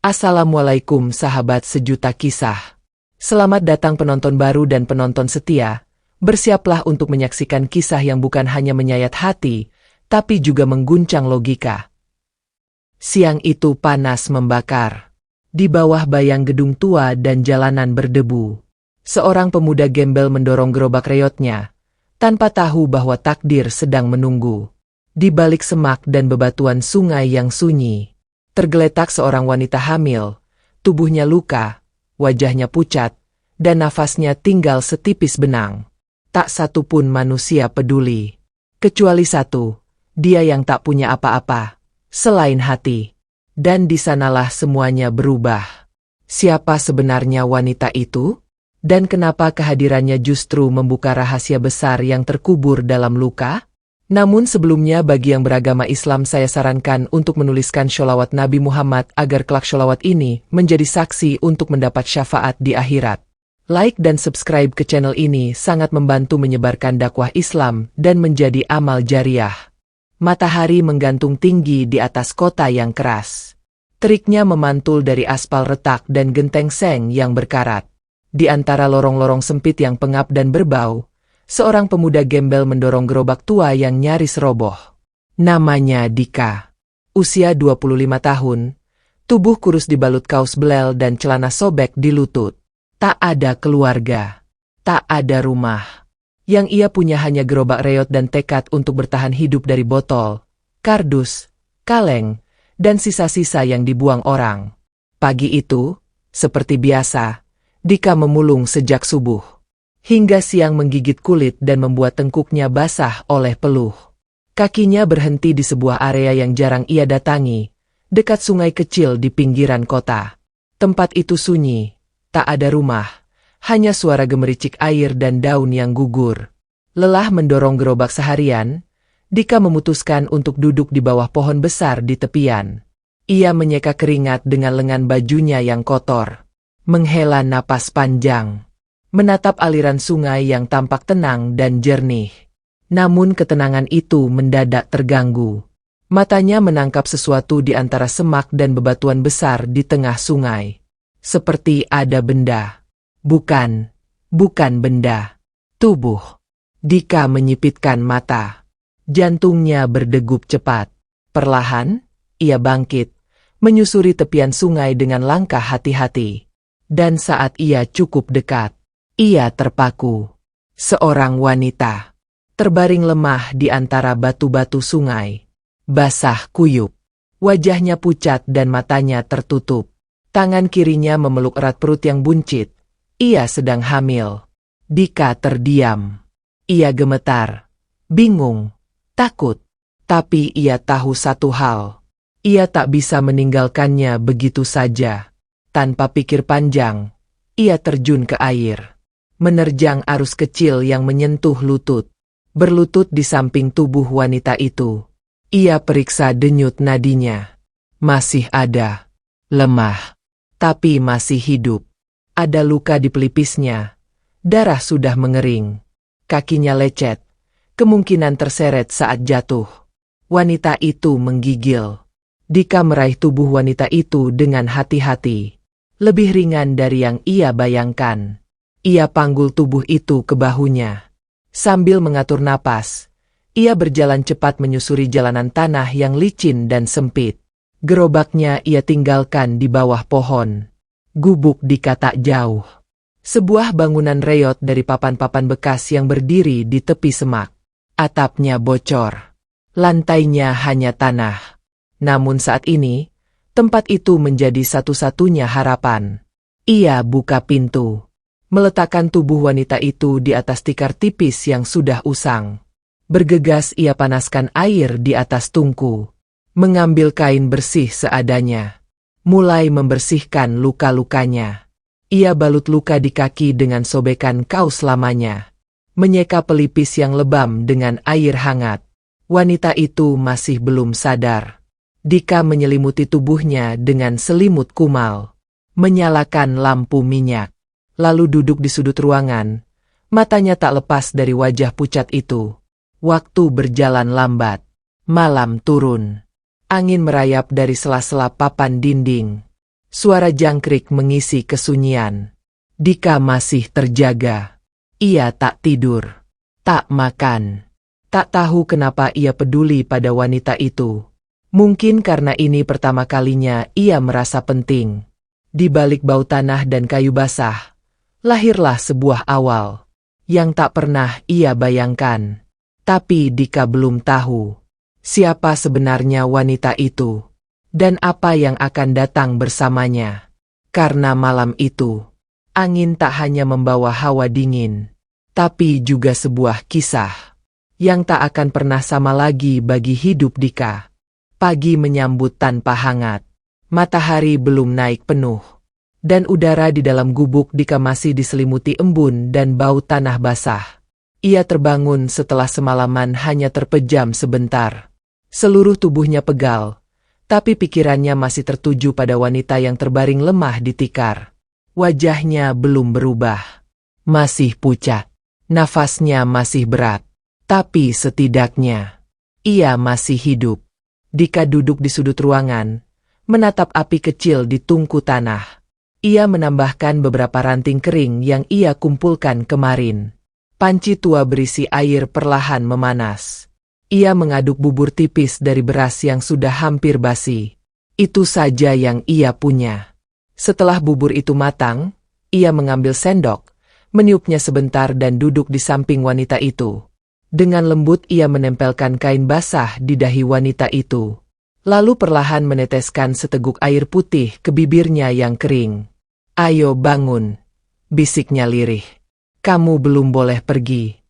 Assalamualaikum sahabat sejuta kisah. Selamat datang penonton baru dan penonton setia. Bersiaplah untuk menyaksikan kisah yang bukan hanya menyayat hati, tapi juga mengguncang logika. Siang itu panas membakar. Di bawah bayang gedung tua dan jalanan berdebu, seorang pemuda gembel mendorong gerobak reotnya, tanpa tahu bahwa takdir sedang menunggu. Di balik semak dan bebatuan sungai yang sunyi, tergeletak seorang wanita hamil, tubuhnya luka, wajahnya pucat, dan nafasnya tinggal setipis benang. Tak satu pun manusia peduli. Kecuali satu, dia yang tak punya apa-apa, selain hati. Dan di sanalah semuanya berubah. Siapa sebenarnya wanita itu? Dan kenapa kehadirannya justru membuka rahasia besar yang terkubur dalam luka? Namun sebelumnya bagi yang beragama Islam saya sarankan untuk menuliskan sholawat Nabi Muhammad agar kelak sholawat ini menjadi saksi untuk mendapat syafaat di akhirat. Like dan subscribe ke channel ini sangat membantu menyebarkan dakwah Islam dan menjadi amal jariah. Matahari menggantung tinggi di atas kota yang keras. Teriknya memantul dari aspal retak dan genteng seng yang berkarat. Di antara lorong-lorong sempit yang pengap dan berbau, seorang pemuda gembel mendorong gerobak tua yang nyaris roboh. Namanya Dika. Usia 25 tahun, tubuh kurus dibalut kaos belel dan celana sobek di lutut. Tak ada keluarga, tak ada rumah. Yang ia punya hanya gerobak reot dan tekad untuk bertahan hidup dari botol, kardus, kaleng, dan sisa-sisa yang dibuang orang. Pagi itu, seperti biasa, Dika memulung sejak subuh. Hingga siang menggigit kulit dan membuat tengkuknya basah oleh peluh. Kakinya berhenti di sebuah area yang jarang ia datangi, dekat sungai kecil di pinggiran kota. Tempat itu sunyi, tak ada rumah, hanya suara gemericik air dan daun yang gugur. Lelah mendorong gerobak seharian, Dika memutuskan untuk duduk di bawah pohon besar di tepian. Ia menyeka keringat dengan lengan bajunya yang kotor, menghela napas panjang, menatap aliran sungai yang tampak tenang dan jernih. Namun ketenangan itu mendadak terganggu. Matanya menangkap sesuatu di antara semak dan bebatuan besar di tengah sungai. Seperti ada benda. Bukan benda. Tubuh. Dika menyipitkan mata. Jantungnya berdegup cepat. Perlahan, ia bangkit, menyusuri tepian sungai dengan langkah hati-hati. Dan saat ia cukup dekat, ia terpaku. Seorang wanita, terbaring lemah di antara batu-batu sungai. Basah kuyup, wajahnya pucat dan matanya tertutup. Tangan kirinya memeluk erat perut yang buncit. Ia sedang hamil. Dika terdiam. Ia gemetar, bingung, takut. Tapi ia tahu satu hal. Ia tak bisa meninggalkannya begitu saja. Tanpa pikir panjang, ia terjun ke air. Menerjang arus kecil yang menyentuh lutut. Berlutut di samping tubuh wanita itu. Ia periksa denyut nadinya. Masih ada. Lemah. Tapi masih hidup. Ada luka di pelipisnya. Darah sudah mengering. Kakinya lecet. Kemungkinan terseret saat jatuh. Wanita itu menggigil. Dika meraih tubuh wanita itu dengan hati-hati. Lebih ringan dari yang ia bayangkan. Ia panggul tubuh itu ke bahunya. Sambil mengatur napas, ia berjalan cepat menyusuri jalanan tanah yang licin dan sempit. Gerobaknya ia tinggalkan di bawah pohon. Gubuk Dika tak jauh. Sebuah bangunan reot dari papan-papan bekas yang berdiri di tepi semak. Atapnya bocor. Lantainya hanya tanah. Namun saat ini, tempat itu menjadi satu-satunya harapan. Ia buka pintu. Meletakkan tubuh wanita itu di atas tikar tipis yang sudah usang. Bergegas ia panaskan air di atas tungku. Mengambil kain bersih seadanya. Mulai membersihkan luka-lukanya. Ia balut luka di kaki dengan sobekan kaos lamanya. Menyeka pelipis yang lebam dengan air hangat. Wanita itu masih belum sadar. Dika menyelimuti tubuhnya dengan selimut kumal. Menyalakan lampu minyak. Lalu duduk di sudut ruangan. Matanya tak lepas dari wajah pucat itu. Waktu berjalan lambat. Malam turun. Angin merayap dari sela-sela papan dinding. Suara jangkrik mengisi kesunyian. Dika masih terjaga. Ia tak tidur, tak makan. Tak tahu kenapa ia peduli pada wanita itu. Mungkin karena ini pertama kalinya ia merasa penting. Di balik bau tanah dan kayu basah, lahirlah sebuah awal yang tak pernah ia bayangkan. Tapi Dika belum tahu siapa sebenarnya wanita itu dan apa yang akan datang bersamanya. Karena malam itu, angin tak hanya membawa hawa dingin, tapi juga sebuah kisah yang tak akan pernah sama lagi bagi hidup Dika. Pagi menyambut tanpa hangat, matahari belum naik penuh, dan udara di dalam gubuk Dika masih diselimuti embun dan bau tanah basah. Ia terbangun setelah semalaman hanya terpejam sebentar. Seluruh tubuhnya pegal, tapi pikirannya masih tertuju pada wanita yang terbaring lemah di tikar. Wajahnya belum berubah, masih pucat, nafasnya masih berat. Tapi setidaknya, ia masih hidup. Dika duduk di sudut ruangan, menatap api kecil di tungku tanah. Ia menambahkan beberapa ranting kering yang ia kumpulkan kemarin. Panci tua berisi air perlahan memanas. Ia mengaduk bubur tipis dari beras yang sudah hampir basi. Itu saja yang ia punya. Setelah bubur itu matang, ia mengambil sendok, meniupnya sebentar dan duduk di samping wanita itu. Dengan lembut ia menempelkan kain basah di dahi wanita itu. Lalu perlahan meneteskan seteguk air putih ke bibirnya yang kering. "Ayo bangun," bisiknya lirih. "Kamu belum boleh pergi."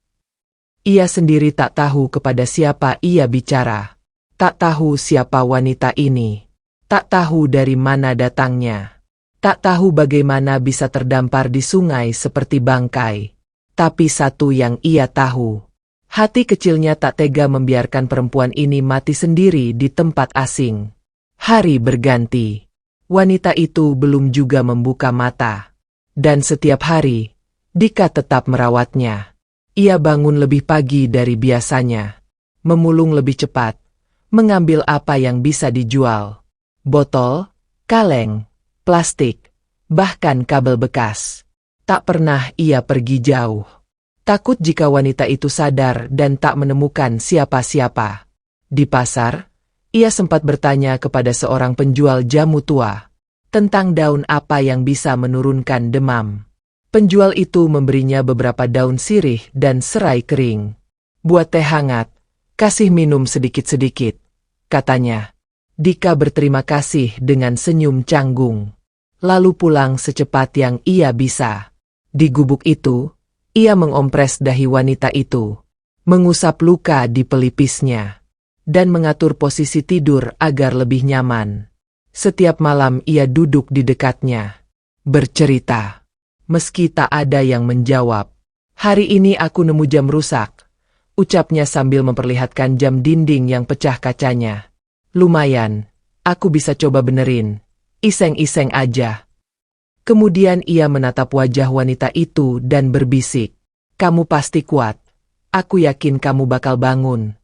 Ia sendiri tak tahu kepada siapa ia bicara. Tak tahu siapa wanita ini. Tak tahu dari mana datangnya. Tak tahu bagaimana bisa terdampar di sungai seperti bangkai. Tapi satu yang ia tahu. Hati kecilnya tak tega membiarkan perempuan ini mati sendiri di tempat asing. Hari berganti. Wanita itu belum juga membuka mata. Dan setiap hari, Dika tetap merawatnya. Ia bangun lebih pagi dari biasanya. Memulung lebih cepat. Mengambil apa yang bisa dijual. Botol, kaleng, plastik, bahkan kabel bekas. Tak pernah ia pergi jauh. Takut jika wanita itu sadar dan tak menemukan siapa-siapa. Di pasar, ia sempat bertanya kepada seorang penjual jamu tua tentang daun apa yang bisa menurunkan demam. Penjual itu memberinya beberapa daun sirih dan serai kering. "Buat teh hangat, kasih minum sedikit-sedikit," katanya. Dika berterima kasih dengan senyum canggung. Lalu pulang secepat yang ia bisa. Di gubuk itu, ia mengompres dahi wanita itu, mengusap luka di pelipisnya, dan mengatur posisi tidur agar lebih nyaman. Setiap malam ia duduk di dekatnya, bercerita. Meski tak ada yang menjawab. "Hari ini aku nemu jam rusak," ucapnya sambil memperlihatkan jam dinding yang pecah kacanya. "Lumayan, aku bisa coba benerin. Iseng-iseng aja." Kemudian ia menatap wajah wanita itu dan berbisik, "Kamu pasti kuat. Aku yakin kamu bakal bangun."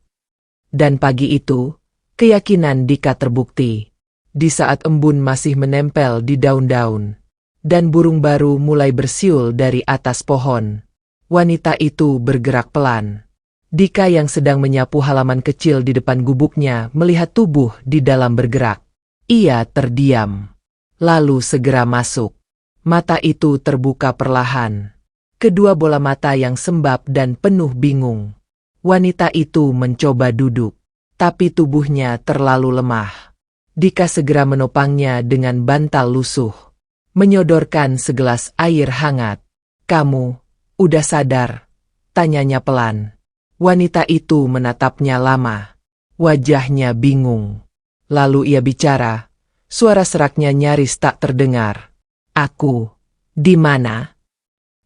Dan pagi itu, keyakinan Dika terbukti. Di saat embun masih menempel di daun-daun, dan burung baru mulai bersiul dari atas pohon, wanita itu bergerak pelan. Dika yang sedang menyapu halaman kecil di depan gubuknya melihat tubuh di dalam bergerak. Ia terdiam, lalu segera masuk. Mata itu terbuka perlahan. Kedua bola mata yang sembab dan penuh bingung. Wanita itu mencoba duduk, tapi tubuhnya terlalu lemah. Dika segera menopangnya dengan bantal lusuh, menyodorkan segelas air hangat. "Kamu udah sadar?" tanyanya pelan. Wanita itu menatapnya lama. Wajahnya bingung. Lalu ia bicara, suara seraknya nyaris tak terdengar. "Aku, di mana?"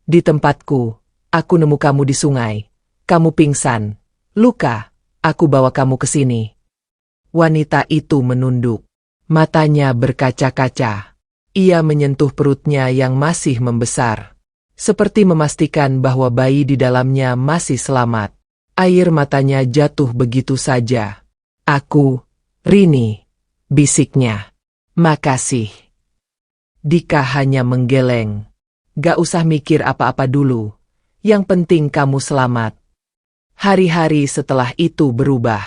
"Di tempatku. Aku nemu kamu di sungai. Kamu pingsan, luka. Aku bawa kamu ke sini." Wanita itu menunduk. Matanya berkaca-kaca. Ia menyentuh perutnya yang masih membesar, seperti memastikan bahwa bayi di dalamnya masih selamat. Air matanya jatuh begitu saja. "Aku, Rini," bisiknya. "Makasih." Dika hanya menggeleng. Gak usah mikir apa-apa dulu. Yang penting kamu selamat. Hari-hari setelah itu berubah.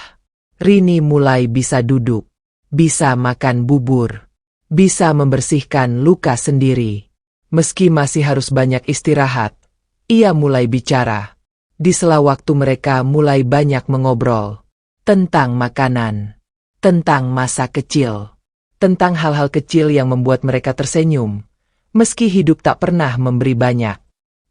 Rini mulai bisa duduk, bisa makan bubur, bisa membersihkan luka sendiri. Meski masih harus banyak istirahat, ia mulai bicara. Di sela waktu mereka mulai banyak mengobrol. Tentang makanan, tentang masa kecil, tentang hal-hal kecil yang membuat mereka tersenyum, meski hidup tak pernah memberi banyak.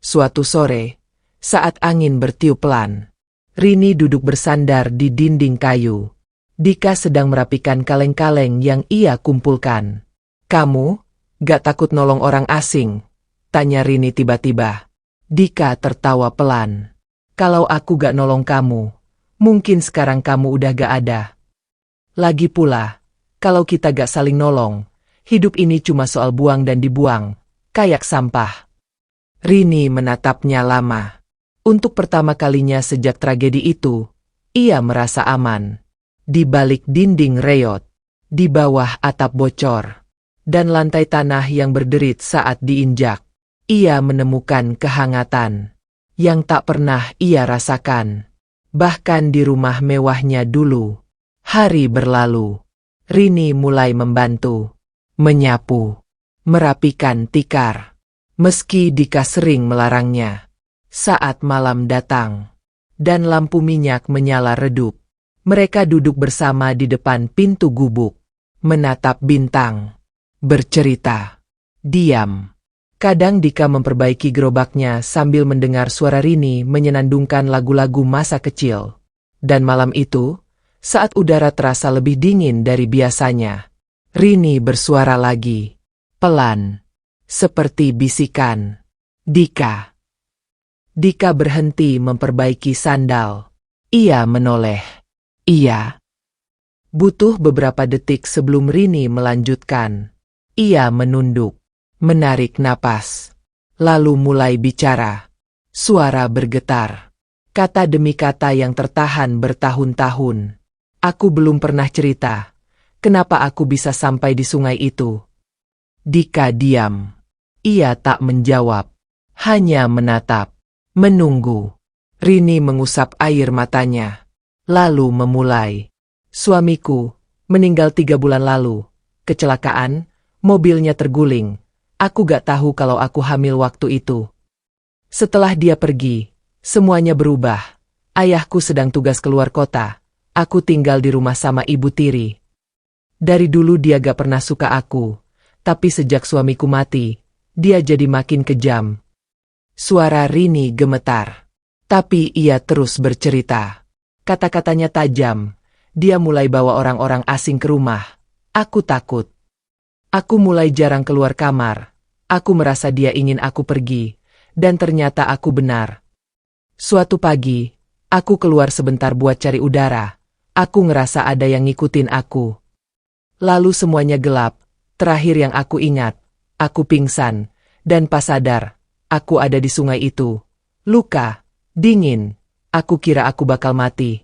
Suatu sore, saat angin bertiup pelan, Rini duduk bersandar di dinding kayu. Dika sedang merapikan kaleng-kaleng yang ia kumpulkan. "Kamu, gak takut nolong orang asing?" tanya Rini tiba-tiba. Dika tertawa pelan. "Kalau aku gak nolong kamu, mungkin sekarang kamu udah gak ada. Lagi pula, kalau kita gak saling nolong, hidup ini cuma soal buang dan dibuang, kayak sampah." Rini menatapnya lama. Untuk pertama kalinya sejak tragedi itu, ia merasa aman. Di balik dinding reot, di bawah atap bocor, dan lantai tanah yang berderit saat diinjak, ia menemukan kehangatan yang tak pernah ia rasakan. Bahkan di rumah mewahnya dulu. Hari berlalu. Rini mulai membantu, menyapu, merapikan tikar. Meski Dika sering melarangnya. Saat malam datang, dan lampu minyak menyala redup, mereka duduk bersama di depan pintu gubuk, menatap bintang, bercerita, diam. Kadang Dika memperbaiki gerobaknya sambil mendengar suara Rini menyenandungkan lagu-lagu masa kecil. Dan malam itu, saat udara terasa lebih dingin dari biasanya, Rini bersuara lagi, pelan, seperti bisikan. "Dika." Dika berhenti memperbaiki sandal. Ia menoleh. "Iya." Butuh beberapa detik sebelum Rini melanjutkan. Ia menunduk, menarik napas, lalu mulai bicara. Suara bergetar. Kata demi kata yang tertahan bertahun-tahun. "Aku belum pernah cerita. Kenapa aku bisa sampai di sungai itu?" Dika diam. Ia tak menjawab. Hanya menatap. Menunggu. Rini mengusap air matanya. Lalu memulai. "Suamiku meninggal 3 bulan lalu. Kecelakaan, mobilnya terguling. Aku gak tahu kalau aku hamil waktu itu. Setelah dia pergi, semuanya berubah. Ayahku sedang tugas keluar kota. Aku tinggal di rumah sama ibu tiri. Dari dulu dia gak pernah suka aku. Tapi sejak suamiku mati, dia jadi makin kejam." Suara Rini gemetar. Tapi ia terus bercerita. Kata-katanya tajam. Dia mulai bawa orang-orang asing ke rumah. Aku takut. Aku mulai jarang keluar kamar. Aku merasa dia ingin aku pergi. Dan ternyata aku benar. Suatu pagi, aku keluar sebentar buat cari udara. Aku ngerasa ada yang ngikutin aku. Lalu semuanya gelap. Terakhir yang aku ingat, aku pingsan. Dan pas sadar, aku ada di sungai itu. Luka, dingin. Aku kira aku bakal mati.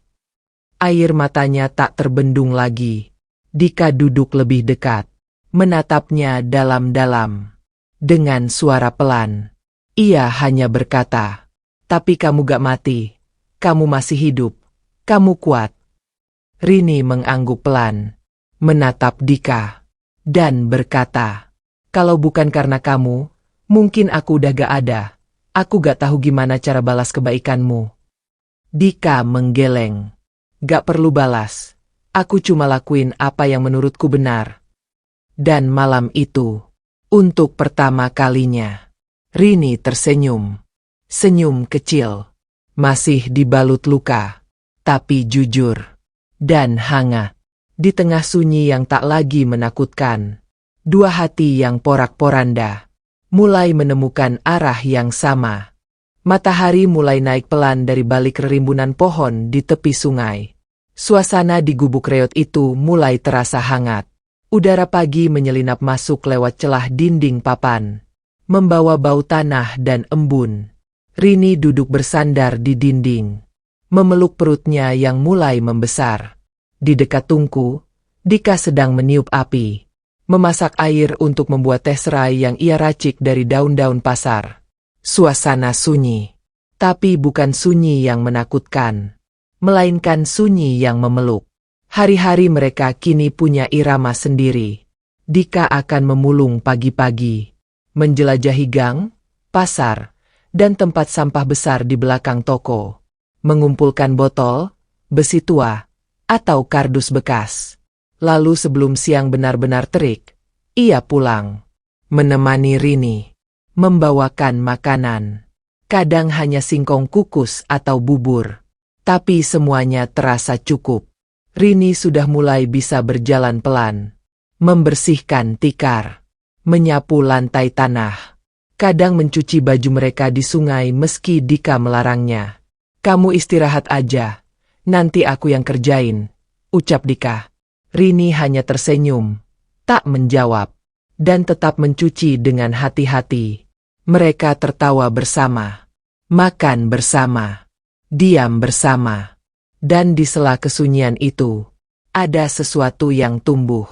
Air matanya tak terbendung lagi. Dika duduk lebih dekat, menatapnya dalam-dalam. Dengan suara pelan, ia hanya berkata, "Tapi kamu gak mati. Kamu masih hidup. Kamu kuat." Rini mengangguk pelan, menatap Dika, dan berkata, "Kalau bukan karena kamu, mungkin aku udah gak ada. Aku gak tahu gimana cara balas kebaikanmu." Dika menggeleng. "Gak perlu balas. Aku cuma lakuin apa yang menurutku benar." Dan malam itu, untuk pertama kalinya, Rini tersenyum. Senyum kecil. Masih dibalut luka. Tapi jujur. Dan hangat. Di tengah sunyi yang tak lagi menakutkan. Dua hati yang porak-poranda mulai menemukan arah yang sama. Matahari mulai naik pelan dari balik rimbunan pohon di tepi sungai. Suasana di gubuk reot itu mulai terasa hangat. Udara pagi menyelinap masuk lewat celah dinding papan, membawa bau tanah dan embun. Rini duduk bersandar di dinding, memeluk perutnya yang mulai membesar. Di dekat tungku, Dika sedang meniup api. memasak air untuk membuat teh serai yang ia racik dari daun-daun pasar. Suasana sunyi. Tapi bukan sunyi yang menakutkan, melainkan sunyi yang memeluk. Hari-hari mereka kini punya irama sendiri. Dika akan memulung pagi-pagi, menjelajahi gang, pasar, dan tempat sampah besar di belakang toko, mengumpulkan botol, besi tua, atau kardus bekas. Lalu sebelum siang benar-benar terik, ia pulang, menemani Rini, membawakan makanan. Kadang hanya singkong kukus atau bubur, tapi semuanya terasa cukup. Rini sudah mulai bisa berjalan pelan, membersihkan tikar, menyapu lantai tanah, kadang mencuci baju mereka di sungai meski Dika melarangnya. "Kamu istirahat aja, nanti aku yang kerjain," ucap Dika. Rini hanya tersenyum, tak menjawab, dan tetap mencuci dengan hati-hati. Mereka tertawa bersama, makan bersama, diam bersama. Dan di sela kesunyian itu, ada sesuatu yang tumbuh.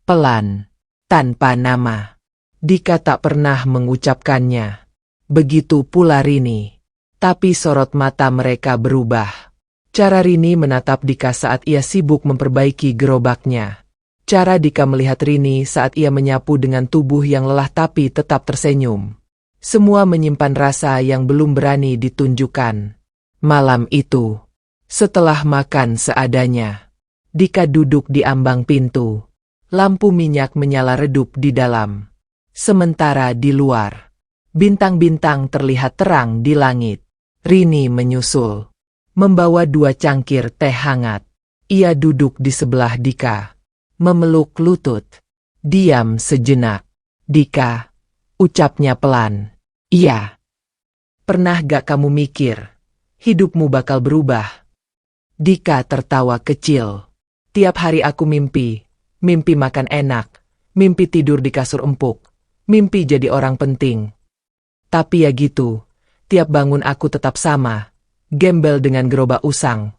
Pelan, tanpa nama. Dika tak pernah mengucapkannya. Begitu pula Rini. Tapi sorot mata mereka berubah. Cara Rini menatap Dika saat ia sibuk memperbaiki gerobaknya. Cara Dika melihat Rini saat ia menyapu dengan tubuh yang lelah tapi tetap tersenyum. Semua menyimpan rasa yang belum berani ditunjukkan. Malam itu, setelah makan seadanya, Dika duduk di ambang pintu. Lampu minyak menyala redup di dalam. Sementara di luar, bintang-bintang terlihat terang di langit. Rini menyusul, membawa 2 cangkir teh hangat. Ia duduk di sebelah Dika, memeluk lutut. Diam sejenak. "Dika," ucapnya pelan. "Iya." "Pernah gak kamu mikir, hidupmu bakal berubah?" Dika tertawa kecil. "Tiap hari aku mimpi makan enak, mimpi tidur di kasur empuk, mimpi jadi orang penting. Tapi ya gitu, tiap bangun aku tetap sama, gembel dengan gerobak usang."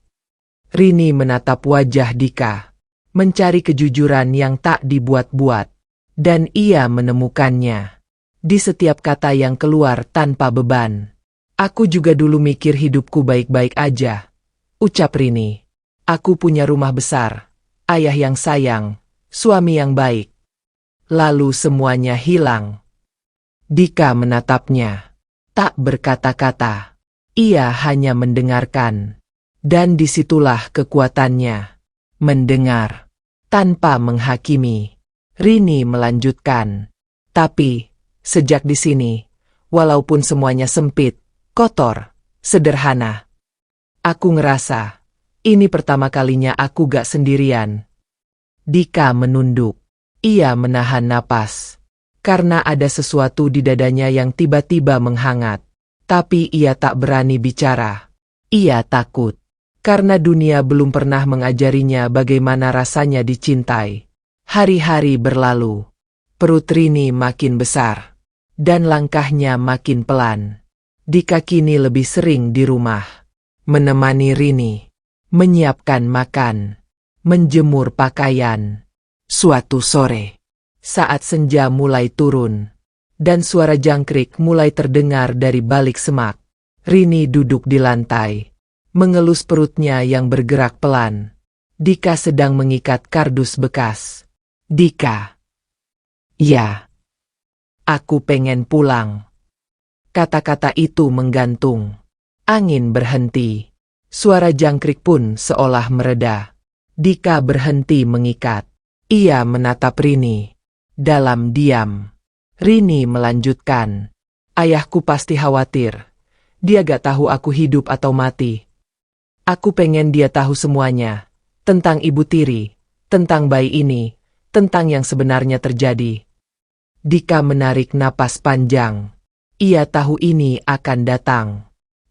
Rini menatap wajah Dika, mencari kejujuran yang tak dibuat-buat, dan ia menemukannya di setiap kata yang keluar tanpa beban. "Aku juga dulu mikir hidupku baik-baik aja," ucap Rini. "Aku punya rumah besar, ayah yang sayang, suami yang baik. Lalu semuanya hilang." Dika menatapnya, tak berkata-kata. Ia hanya mendengarkan. Dan disitulah kekuatannya. Mendengar, tanpa menghakimi. Rini melanjutkan. "Tapi, sejak di sini, walaupun semuanya sempit, kotor, sederhana, aku ngerasa, ini pertama kalinya aku gak sendirian." Dika menunduk. Ia menahan napas. Karena ada sesuatu di dadanya yang tiba-tiba menghangat. Tapi ia tak berani bicara. Ia takut. Karena dunia belum pernah mengajarinya bagaimana rasanya dicintai. Hari-hari berlalu. Perut Rini makin besar. Dan langkahnya makin pelan. Dika kini lebih sering di rumah. Menemani Rini. Menyiapkan makan. Menjemur pakaian. Suatu sore, saat senja mulai turun, dan suara jangkrik mulai terdengar dari balik semak, Rini duduk di lantai, mengelus perutnya yang bergerak pelan. Dika sedang mengikat kardus bekas. "Dika." "Ya." "Aku pengen pulang." Kata-kata itu menggantung. Angin berhenti. Suara jangkrik pun seolah mereda. Dika berhenti mengikat. Ia menatap Rini. Dalam diam, Rini melanjutkan. "Ayahku pasti khawatir. Dia gak tahu aku hidup atau mati. Aku pengen dia tahu semuanya. Tentang Ibu Tiri, tentang bayi ini, tentang yang sebenarnya terjadi." Dika menarik napas panjang. Ia tahu ini akan datang.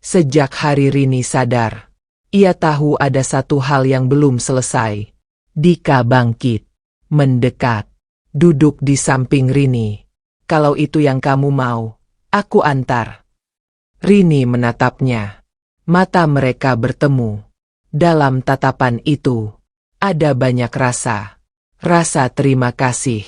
Sejak hari Rini sadar, ia tahu ada satu hal yang belum selesai. Dika bangkit, mendekat, duduk di samping Rini. "Kalau itu yang kamu mau, aku antar." Rini menatapnya. Mata mereka bertemu. Dalam tatapan itu, ada banyak rasa. Rasa terima kasih.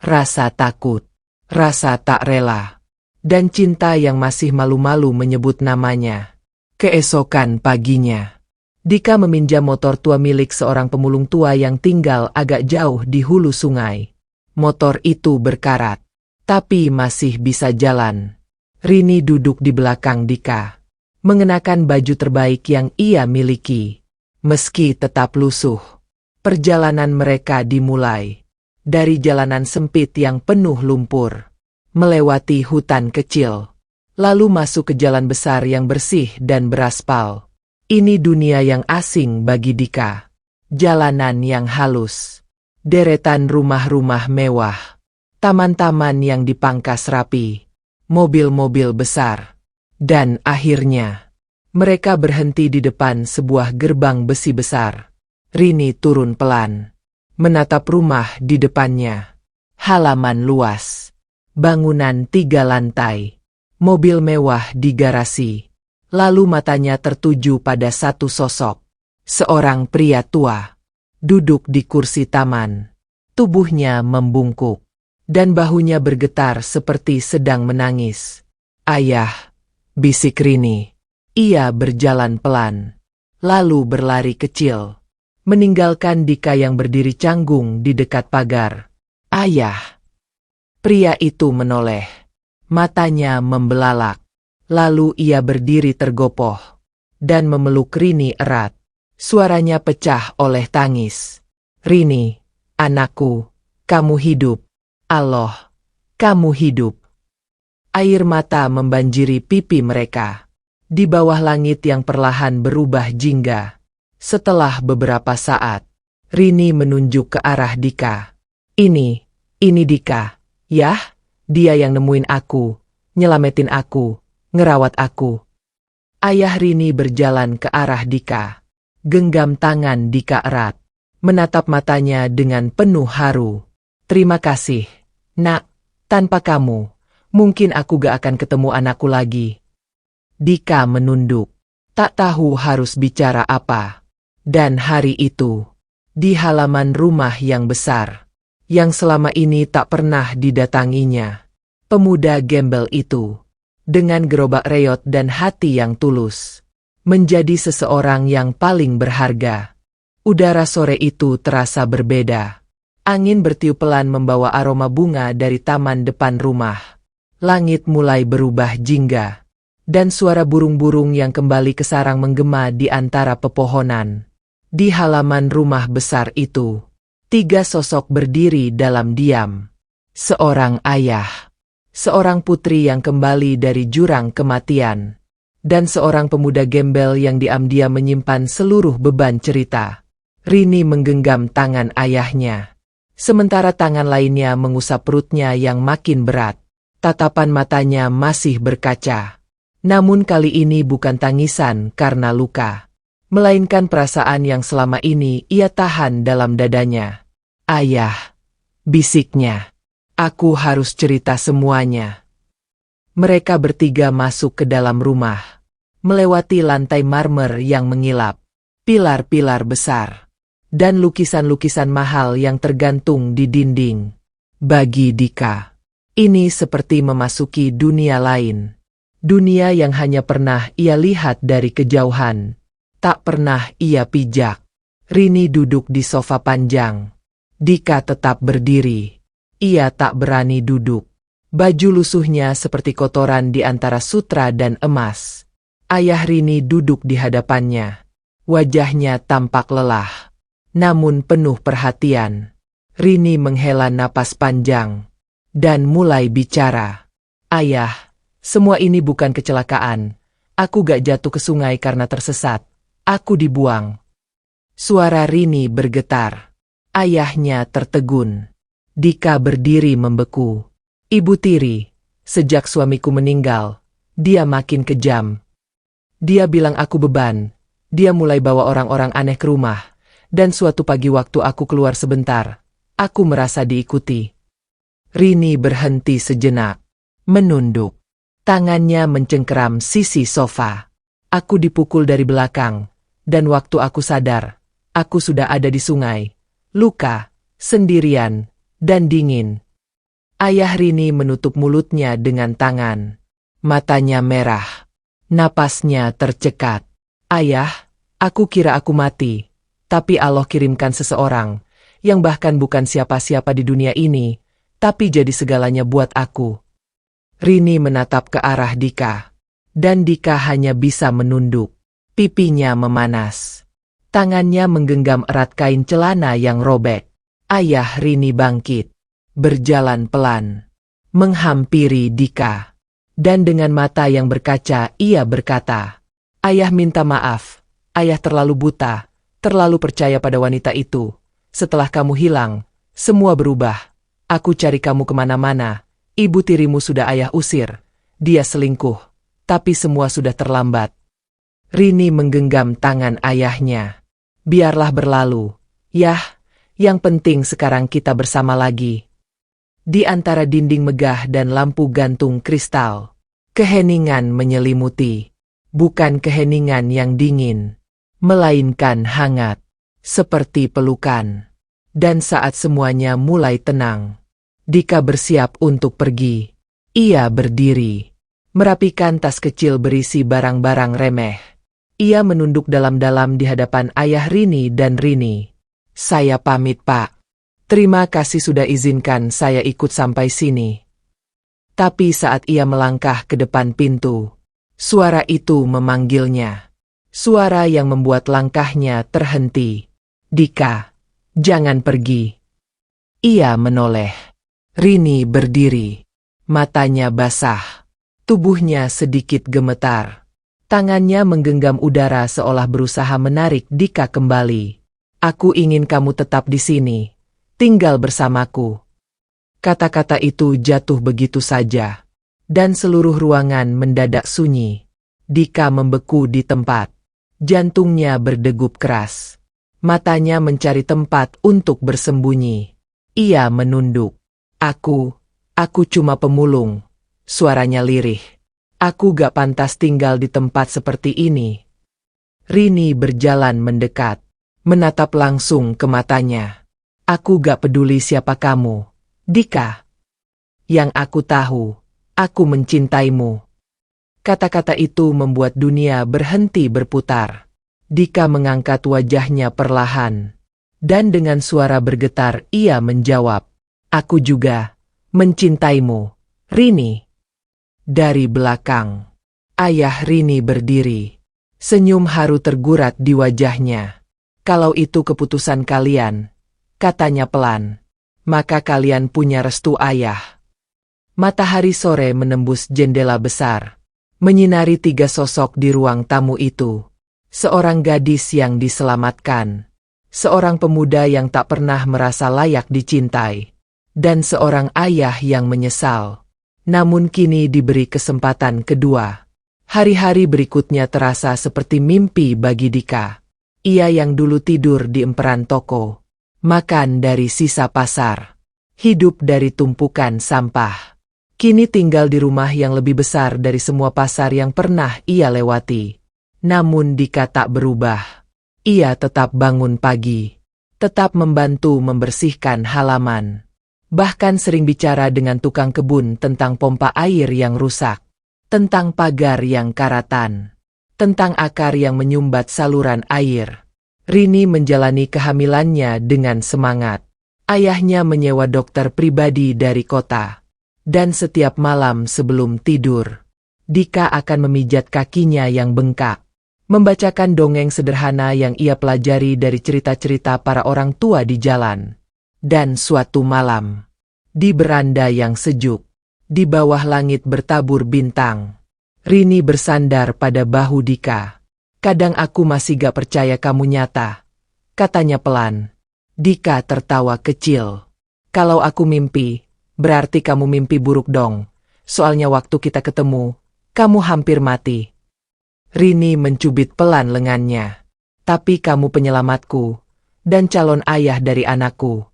rasa takut, rasa tak rela, dan cinta yang masih malu-malu menyebut namanya. Keesokan paginya, Dika meminjam motor tua milik seorang pemulung tua yang tinggal agak jauh di hulu sungai. Motor itu berkarat, tapi masih bisa jalan. Rini duduk di belakang Dika, mengenakan baju terbaik yang ia miliki. Meski tetap lusuh, perjalanan mereka dimulai dari jalanan sempit yang penuh lumpur, melewati hutan kecil, lalu masuk ke jalan besar yang bersih dan beraspal. Ini dunia yang asing bagi Dika. Jalanan yang halus, deretan rumah-rumah mewah, taman-taman yang dipangkas rapi, mobil-mobil besar, dan akhirnya mereka berhenti di depan sebuah gerbang besi besar. Rini turun pelan, menatap rumah di depannya. Halaman luas, bangunan 3 lantai, mobil mewah di garasi. Lalu matanya tertuju pada satu sosok, seorang pria tua, duduk di kursi taman. Tubuhnya membungkuk, dan bahunya bergetar seperti sedang menangis. "Ayah," bisik Rini. Ia berjalan pelan, lalu berlari kecil, meninggalkan Dika yang berdiri canggung di dekat pagar. "Ayah!" Pria itu menoleh, matanya membelalak. Lalu ia berdiri tergopoh, dan memeluk Rini erat. Suaranya pecah oleh tangis. "Rini, anakku, kamu hidup. Allah, kamu hidup." Air mata membanjiri pipi mereka. Di bawah langit yang perlahan berubah jingga. Setelah beberapa saat, Rini menunjuk ke arah Dika. Ini Dika, yah, dia yang nemuin aku, nyelamatin aku, ngerawat aku." Ayah Rini berjalan ke arah Dika, genggam tangan Dika erat, menatap matanya dengan penuh haru. "Terima kasih, Nak, tanpa kamu, mungkin aku gak akan ketemu anakku lagi." Dika menunduk, tak tahu harus bicara apa. Dan hari itu, di halaman rumah yang besar, yang selama ini tak pernah didatanginya, pemuda gembel itu, dengan gerobak reot dan hati yang tulus, menjadi seseorang yang paling berharga. Udara sore itu terasa berbeda. Angin bertiup pelan membawa aroma bunga dari taman depan rumah. Langit mulai berubah jingga, dan suara burung-burung yang kembali ke sarang menggema di antara pepohonan. Di halaman rumah besar itu, 3 sosok berdiri dalam diam. Seorang ayah, seorang putri yang kembali dari jurang kematian, dan seorang pemuda gembel yang diam-diam menyimpan seluruh beban cerita. Rini menggenggam tangan ayahnya, sementara tangan lainnya mengusap perutnya yang makin berat. Tatapan matanya masih berkaca. Namun kali ini bukan tangisan karena luka, melainkan perasaan yang selama ini ia tahan dalam dadanya. "Ayah," bisiknya, "aku harus cerita semuanya." Mereka bertiga masuk ke dalam rumah, melewati lantai marmer yang mengilap, pilar-pilar besar, dan lukisan-lukisan mahal yang tergantung di dinding. Bagi Dika, ini seperti memasuki dunia lain. Dunia yang hanya pernah ia lihat dari kejauhan, tak pernah ia pijak. Rini duduk di sofa panjang. Dika tetap berdiri. Ia tak berani duduk. Baju lusuhnya seperti kotoran di antara sutra dan emas. Ayah Rini duduk di hadapannya. Wajahnya tampak lelah, namun penuh perhatian. Rini menghela napas panjang, dan mulai bicara. "Ayah, semua ini bukan kecelakaan. Aku gak jatuh ke sungai karena tersesat. Aku dibuang." Suara Rini bergetar. Ayahnya tertegun. Dika berdiri membeku. "Ibu tiri, sejak suamiku meninggal, dia makin kejam. Dia bilang aku beban. Dia mulai bawa orang-orang aneh ke rumah. Dan suatu pagi waktu aku keluar sebentar, aku merasa diikuti." Rini berhenti sejenak, menunduk. Tangannya mencengkeram sisi sofa. "Aku dipukul dari belakang, dan waktu aku sadar, aku sudah ada di sungai, luka, sendirian, dan dingin." Ayah Rini menutup mulutnya dengan tangan. Matanya merah. Napasnya tercekat. Ayah, aku kira aku mati. Tapi Allah kirimkan seseorang, yang bahkan bukan siapa-siapa di dunia ini, tapi jadi segalanya buat aku. Rini menatap ke arah Dika. Dan Dika hanya bisa menunduk. Pipinya memanas. Tangannya menggenggam erat kain celana yang robek. Ayah Rini bangkit. Berjalan pelan. Menghampiri Dika. Dan dengan mata yang berkaca ia berkata, "Ayah minta maaf. Ayah terlalu buta, terlalu percaya pada wanita itu. Setelah kamu hilang, semua berubah. Aku cari kamu kemana-mana. Ibu tirimu sudah ayah usir. Dia selingkuh. Tapi semua sudah terlambat." Rini menggenggam tangan ayahnya. "Biarlah berlalu. Yah, yang penting sekarang kita bersama lagi." Di antara dinding megah dan lampu gantung kristal, keheningan menyelimuti. Bukan keheningan yang dingin, melainkan hangat, seperti pelukan. Dan saat semuanya mulai tenang, Dika bersiap untuk pergi. Ia berdiri, merapikan tas kecil berisi barang-barang remeh. Ia menunduk dalam-dalam di hadapan ayah Rini dan Rini. "Saya pamit, Pak. Terima kasih sudah izinkan saya ikut sampai sini." Tapi saat ia melangkah ke depan pintu, suara itu memanggilnya. Suara yang membuat langkahnya terhenti. "Dika, jangan pergi." Ia menoleh. Rini berdiri. Matanya basah. Tubuhnya sedikit gemetar. Tangannya menggenggam udara seolah berusaha menarik Dika kembali. "Aku ingin kamu tetap di sini. Tinggal bersamaku." Kata-kata itu jatuh begitu saja. Dan seluruh ruangan mendadak sunyi. Dika membeku di tempat. Jantungnya berdegup keras. Matanya mencari tempat untuk bersembunyi. Ia menunduk. Aku cuma pemulung." Suaranya lirih. "Aku gak pantas tinggal di tempat seperti ini." Rini berjalan mendekat. Menatap langsung ke matanya. "Aku gak peduli siapa kamu, Dika. Yang aku tahu, aku mencintaimu." Kata-kata itu membuat dunia berhenti berputar. Dika mengangkat wajahnya perlahan. Dan dengan suara bergetar ia menjawab, "Aku juga mencintaimu, Rini." Dari belakang, ayah Rini berdiri. Senyum haru tergurat di wajahnya. "Kalau itu keputusan kalian," katanya pelan, "maka kalian punya restu ayah." Matahari sore menembus jendela besar, menyinari 3 sosok di ruang tamu itu. Seorang gadis yang diselamatkan, seorang pemuda yang tak pernah merasa layak dicintai, dan seorang ayah yang menyesal. Namun kini diberi kesempatan kedua. Hari-hari berikutnya terasa seperti mimpi bagi Dika. Ia yang dulu tidur di emperan toko, makan dari sisa pasar, hidup dari tumpukan sampah, kini tinggal di rumah yang lebih besar dari semua pasar yang pernah ia lewati. Namun Dika tak berubah. Ia tetap bangun pagi, tetap membantu membersihkan halaman, bahkan sering bicara dengan tukang kebun tentang pompa air yang rusak, tentang pagar yang karatan, tentang akar yang menyumbat saluran air. Rini menjalani kehamilannya dengan semangat. Ayahnya menyewa dokter pribadi dari kota. Dan setiap malam sebelum tidur, Dika akan memijat kakinya yang bengkak, membacakan dongeng sederhana yang ia pelajari dari cerita-cerita para orang tua di jalan. Dan suatu malam, di beranda yang sejuk, di bawah langit bertabur bintang, Rini bersandar pada bahu Dika. "Kadang aku masih gak percaya kamu nyata," katanya pelan. Dika tertawa kecil. "Kalau aku mimpi, berarti kamu mimpi buruk dong. Soalnya waktu kita ketemu, kamu hampir mati." Rini mencubit pelan lengannya. "Tapi kamu penyelamatku, dan calon ayah dari anakku."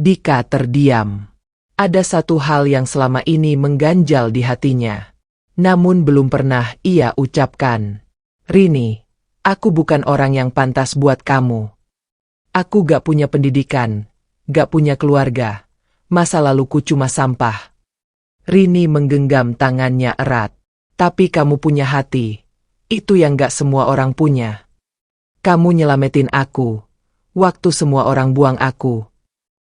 Dika terdiam. Ada satu hal yang selama ini mengganjal di hatinya, namun belum pernah ia ucapkan. "Rini, aku bukan orang yang pantas buat kamu. Aku gak punya pendidikan, gak punya keluarga, Masa laluku cuma sampah. Rini menggenggam tangannya erat. Tapi kamu punya hati. Itu yang gak semua orang punya. Kamu nyelamatin aku. Waktu semua orang buang aku.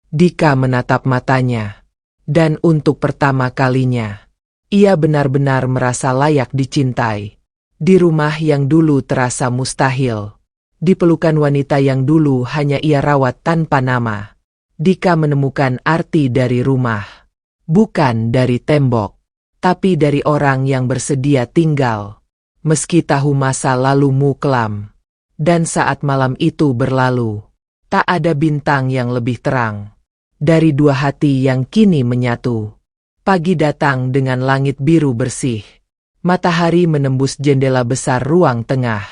Dika menatap matanya. Dan untuk pertama kalinya, ia benar-benar merasa layak dicintai. Di rumah yang dulu terasa mustahil. Di pelukan wanita yang dulu hanya ia rawat tanpa nama. Dika menemukan arti dari rumah. Bukan dari tembok, tapi dari orang yang bersedia tinggal. Meski tahu masa lalumu kelam. Dan saat malam itu berlalu, tak ada bintang yang lebih terang. Dari dua hati yang kini menyatu. Pagi datang dengan langit biru bersih. Matahari menembus jendela besar ruang tengah.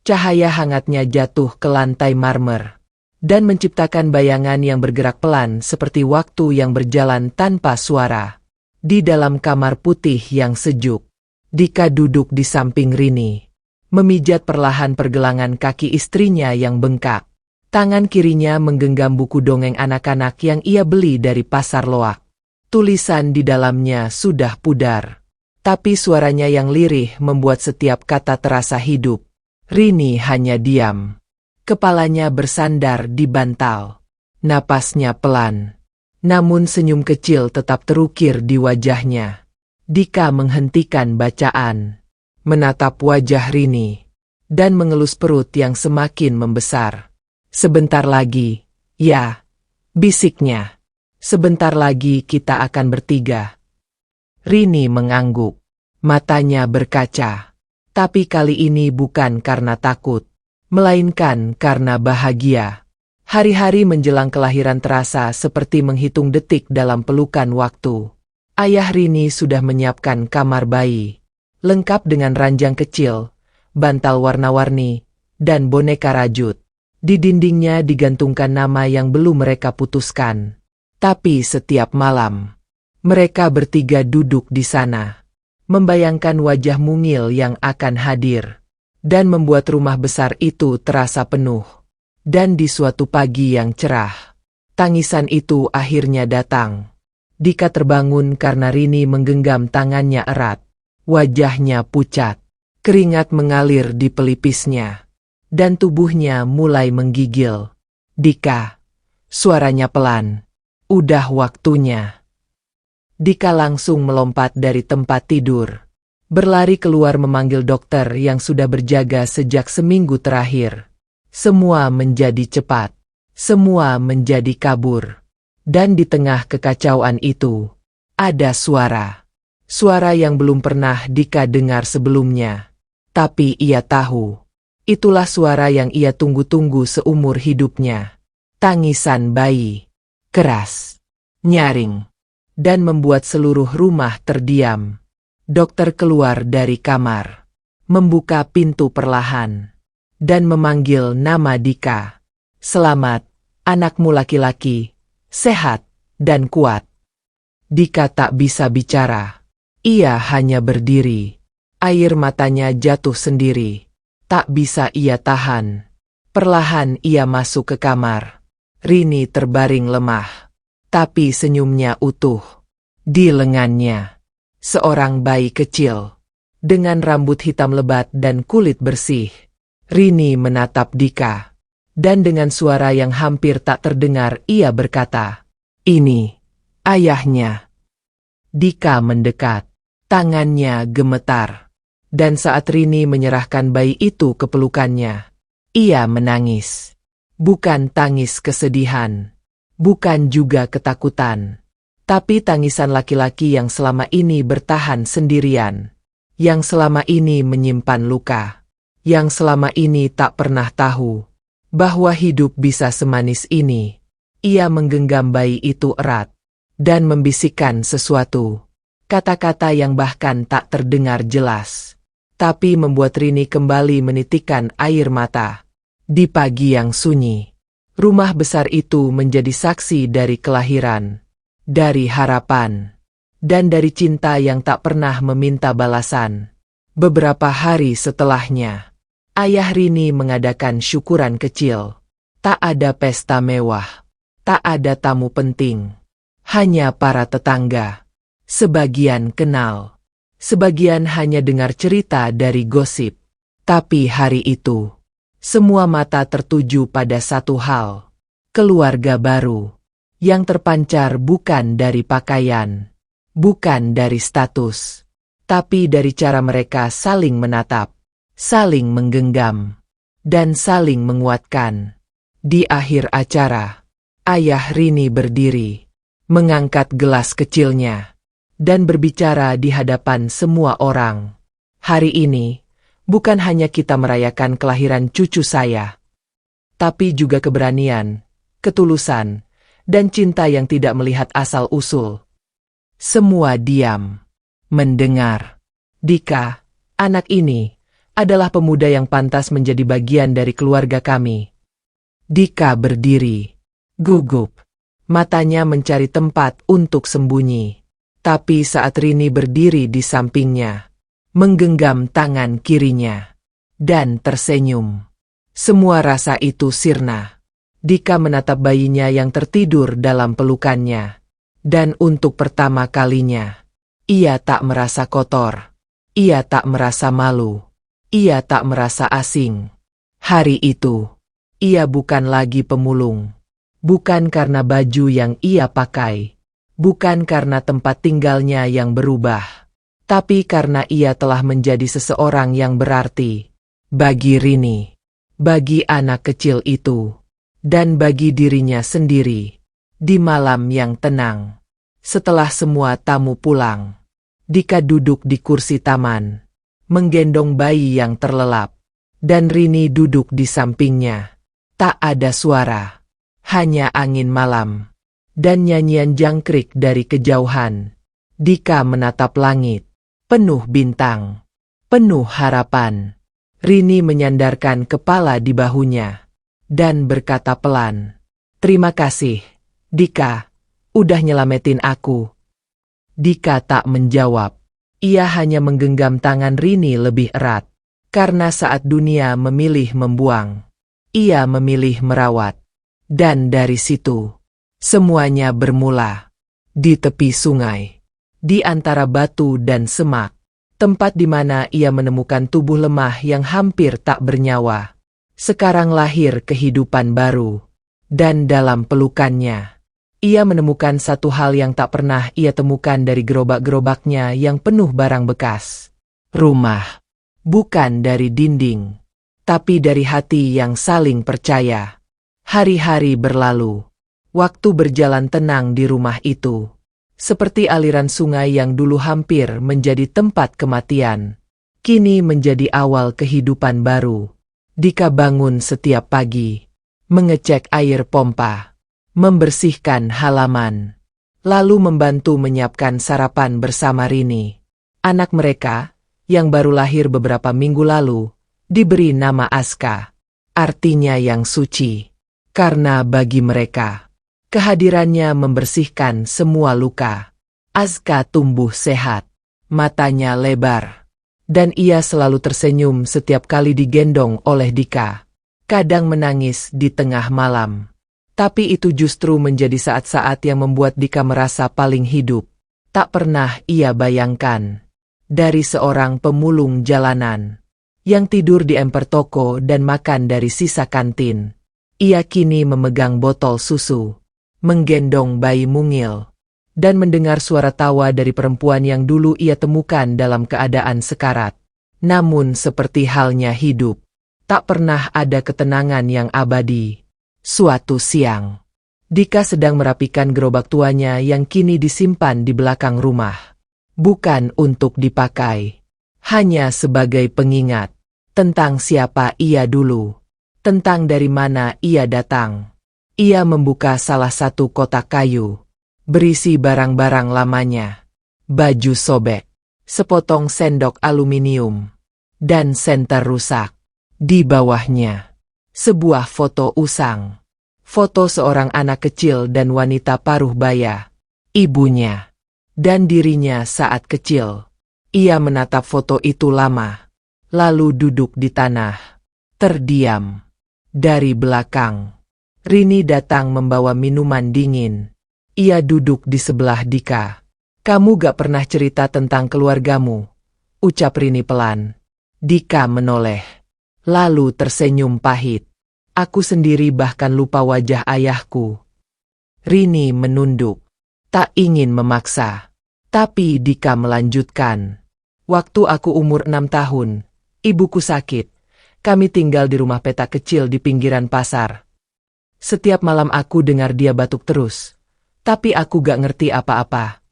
Cahaya hangatnya jatuh ke lantai marmer. Dan menciptakan bayangan yang bergerak pelan seperti waktu yang berjalan tanpa suara. Di dalam kamar putih yang sejuk, Dika duduk di samping Rini. Memijat perlahan pergelangan kaki istrinya yang bengkak. Tangan kirinya menggenggam buku dongeng anak-anak yang ia beli dari pasar loak. Tulisan di dalamnya sudah pudar. Tapi suaranya yang lirih membuat setiap kata terasa hidup. Rini hanya diam. Kepalanya bersandar di bantal. Napasnya pelan. Namun senyum kecil tetap terukir di wajahnya. Dika menghentikan bacaan. Menatap wajah Rini. Dan mengelus perut yang semakin membesar. Sebentar lagi, ya, bisiknya. Sebentar lagi kita akan bertiga. Rini mengangguk. Matanya berkaca. Tapi kali ini bukan karena takut. Melainkan karena bahagia. Hari-hari menjelang kelahiran terasa seperti menghitung detik dalam pelukan waktu. Ayah Rini sudah menyiapkan kamar bayi. Lengkap dengan ranjang kecil, bantal warna-warni, dan boneka rajut. Di dindingnya digantungkan nama yang belum mereka putuskan. Tapi setiap malam, mereka bertiga duduk di sana. Membayangkan wajah mungil yang akan hadir. Dan membuat rumah besar itu terasa penuh. Dan di suatu pagi yang cerah, tangisan itu akhirnya datang. Dika terbangun karena Rini menggenggam tangannya erat. Wajahnya pucat. Keringat mengalir di pelipisnya. Dan tubuhnya mulai menggigil. Dika. Suaranya pelan. Udah waktunya. Dika langsung melompat dari tempat tidur. Berlari keluar memanggil dokter yang sudah berjaga sejak seminggu terakhir. Semua menjadi cepat. Semua menjadi kabur. Dan di tengah kekacauan itu, ada suara. Suara yang belum pernah Dika dengar sebelumnya. Tapi ia tahu. Itulah suara yang ia tunggu-tunggu seumur hidupnya. Tangisan bayi. Keras. Nyaring. Dan membuat seluruh rumah terdiam. Dokter keluar dari kamar. Membuka pintu perlahan. Dan memanggil nama Dika. Selamat, anakmu laki-laki. Sehat dan kuat. Dika tak bisa bicara. Ia hanya berdiri. Air matanya jatuh sendiri. Tak bisa ia tahan. Perlahan ia masuk ke kamar. Rini terbaring lemah. Tapi senyumnya utuh. Di lengannya, seorang bayi kecil. Dengan rambut hitam lebat dan kulit bersih. Rini menatap Dika. Dan dengan suara yang hampir tak terdengar ia berkata, "Ini, ayahnya." Dika mendekat. Tangannya gemetar. Dan saat Rini menyerahkan bayi itu ke pelukannya, ia menangis. Bukan tangis kesedihan. Bukan juga ketakutan. Tapi tangisan laki-laki yang selama ini bertahan sendirian. Yang selama ini menyimpan luka. Yang selama ini tak pernah tahu bahwa hidup bisa semanis ini. Ia menggenggam bayi itu erat. Dan membisikkan sesuatu. Kata-kata yang bahkan tak terdengar jelas. Tapi membuat Rini kembali menitikkan air mata. Di pagi yang sunyi, rumah besar itu menjadi saksi dari kelahiran. Dari harapan. Dan dari cinta yang tak pernah meminta balasan. Beberapa hari setelahnya, ayah Rini mengadakan syukuran kecil. Tak ada pesta mewah. Tak ada tamu penting. Hanya para tetangga. Sebagian kenal. Sebagian hanya dengar cerita dari gosip. Tapi hari itu, semua mata tertuju pada satu hal. Keluarga baru. Yang terpancar bukan dari pakaian. Bukan dari status. Tapi dari cara mereka saling menatap. Saling menggenggam. Dan saling menguatkan. Di akhir acara, Ayah Rini berdiri. Mengangkat gelas kecilnya. Dan berbicara di hadapan semua orang. Hari ini, bukan hanya kita merayakan kelahiran cucu saya. Tapi juga keberanian, ketulusan, dan cinta yang tidak melihat asal-usul. Semua diam. Mendengar. Dika, anak ini, adalah pemuda yang pantas menjadi bagian dari keluarga kami. Dika berdiri. Gugup. Matanya mencari tempat untuk sembunyi. Tapi saat Rini berdiri di sampingnya, menggenggam tangan kirinya, dan tersenyum. Semua rasa itu sirna. Dika menatap bayinya yang tertidur dalam pelukannya. Dan untuk pertama kalinya, ia tak merasa kotor. Ia tak merasa malu. Ia tak merasa asing. Hari itu, ia bukan lagi pemulung. Bukan karena baju yang ia pakai. Bukan karena tempat tinggalnya yang berubah. Tapi karena ia telah menjadi seseorang yang berarti. Bagi Rini. Bagi anak kecil itu. Dan bagi dirinya sendiri. Di malam yang tenang. Setelah semua tamu pulang. Dika duduk di kursi taman. Menggendong bayi yang terlelap. Dan Rini duduk di sampingnya. Tak ada suara. Hanya angin malam. Dan nyanyian jangkrik dari kejauhan. Dika menatap langit. Penuh bintang. Penuh harapan. Rini menyandarkan kepala di bahunya. Dan berkata pelan. Terima kasih, Dika. Udah nyelamatin aku. Dika tak menjawab. Ia hanya menggenggam tangan Rini lebih erat. Karena saat dunia memilih membuang, ia memilih merawat. Dan dari situ, semuanya bermula. Di tepi sungai. Di antara batu dan semak. Tempat di mana ia menemukan tubuh lemah yang hampir tak bernyawa. Sekarang lahir kehidupan baru. Dan dalam pelukannya, ia menemukan satu hal yang tak pernah ia temukan dari gerobak-gerobaknya yang penuh barang bekas. Rumah. Bukan dari dinding. Tapi dari hati yang saling percaya. Hari-hari berlalu. Waktu berjalan tenang di rumah itu. Seperti aliran sungai yang dulu hampir menjadi tempat kematian. Kini menjadi awal kehidupan baru. Dika bangun setiap pagi. Mengecek air pompa. Membersihkan halaman. Lalu membantu menyiapkan sarapan bersama Rini. Anak mereka, yang baru lahir beberapa minggu lalu, diberi nama Aska. Artinya yang suci. Karena bagi mereka, kehadirannya membersihkan semua luka. Aska tumbuh sehat. Matanya lebar. Dan ia selalu tersenyum setiap kali digendong oleh Dika. Kadang menangis di tengah malam. Tapi itu justru menjadi saat-saat yang membuat Dika merasa paling hidup. Tak pernah ia bayangkan. Dari seorang pemulung jalanan. Yang tidur di emper toko dan makan dari sisa kantin. Ia kini memegang botol susu. Menggendong bayi mungil. Dan mendengar suara tawa dari perempuan yang dulu ia temukan dalam keadaan sekarat. Namun seperti halnya hidup. Tak pernah ada ketenangan yang abadi. Suatu siang, Dika sedang merapikan gerobak tuanya yang kini disimpan di belakang rumah. Bukan untuk dipakai. Hanya sebagai pengingat. Tentang siapa ia dulu. Tentang dari mana ia datang. Ia membuka salah satu kotak kayu. Berisi barang-barang lamanya. Baju sobek. Sepotong sendok aluminium. Dan senter rusak. Di bawahnya, sebuah foto usang. Foto seorang anak kecil dan wanita paruh baya. Ibunya. Dan dirinya saat kecil. Ia menatap foto itu lama. Lalu duduk di tanah. Terdiam. Dari belakang, Rini datang membawa minuman dingin. Ia duduk di sebelah Dika. Kamu gak pernah cerita tentang keluargamu, ucap Rini pelan. Dika menoleh, lalu tersenyum pahit. Aku sendiri bahkan lupa wajah ayahku. Rini menunduk, tak ingin memaksa. Tapi Dika melanjutkan. Waktu aku umur 6 tahun, ibuku sakit. Kami tinggal di rumah petak kecil di pinggiran pasar. Setiap malam aku dengar dia batuk terus. Tapi aku gak ngerti apa-apa.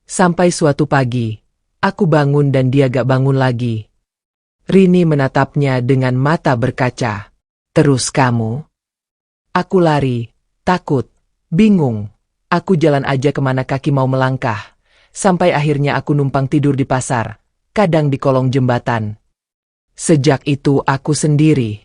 Sampai suatu pagi, aku bangun dan dia gak bangun lagi. Rini menatapnya dengan mata berkaca. Terus kamu? Aku lari, takut, bingung. Aku jalan aja kemana kaki mau melangkah. Sampai akhirnya aku numpang tidur di pasar, kadang di kolong jembatan. Sejak itu aku sendiri.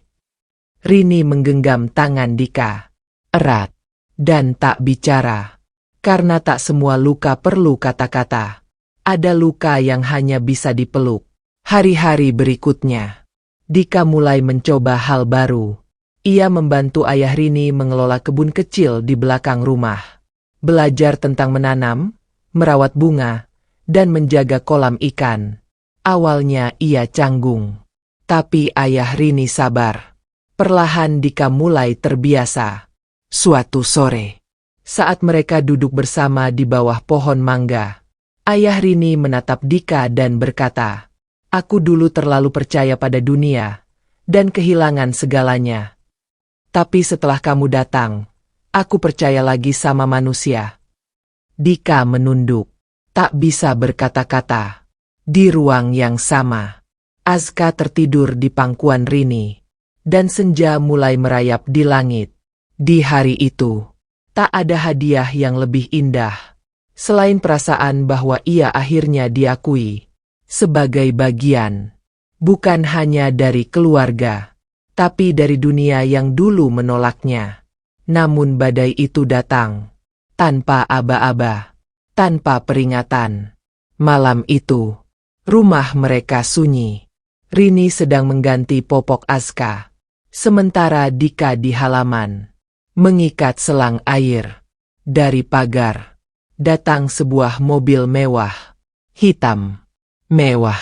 Rini menggenggam tangan Dika. Erat. Dan tak bicara. Karena tak semua luka perlu kata-kata. Ada luka yang hanya bisa dipeluk. Hari-hari berikutnya, Dika mulai mencoba hal baru. Ia membantu ayah Rini mengelola kebun kecil di belakang rumah. Belajar tentang menanam, merawat bunga, dan menjaga kolam ikan. Awalnya ia canggung. Tapi ayah Rini sabar. Perlahan Dika mulai terbiasa. Suatu sore, saat mereka duduk bersama di bawah pohon mangga, ayah Rini menatap Dika dan berkata, aku dulu terlalu percaya pada dunia, dan kehilangan segalanya. Tapi setelah kamu datang, aku percaya lagi sama manusia. Dika menunduk, tak bisa berkata-kata. Di ruang yang sama, Azka tertidur di pangkuan Rini, dan senja mulai merayap di langit. Di hari itu, tak ada hadiah yang lebih indah, selain perasaan bahwa ia akhirnya diakui sebagai bagian, bukan hanya dari keluarga, tapi dari dunia yang dulu menolaknya. Namun badai itu datang, tanpa aba-aba, tanpa peringatan. Malam itu, rumah mereka sunyi. Rini sedang mengganti popok Azka, sementara Dika di halaman mengikat selang air. Dari pagar datang sebuah mobil mewah, hitam, mewah,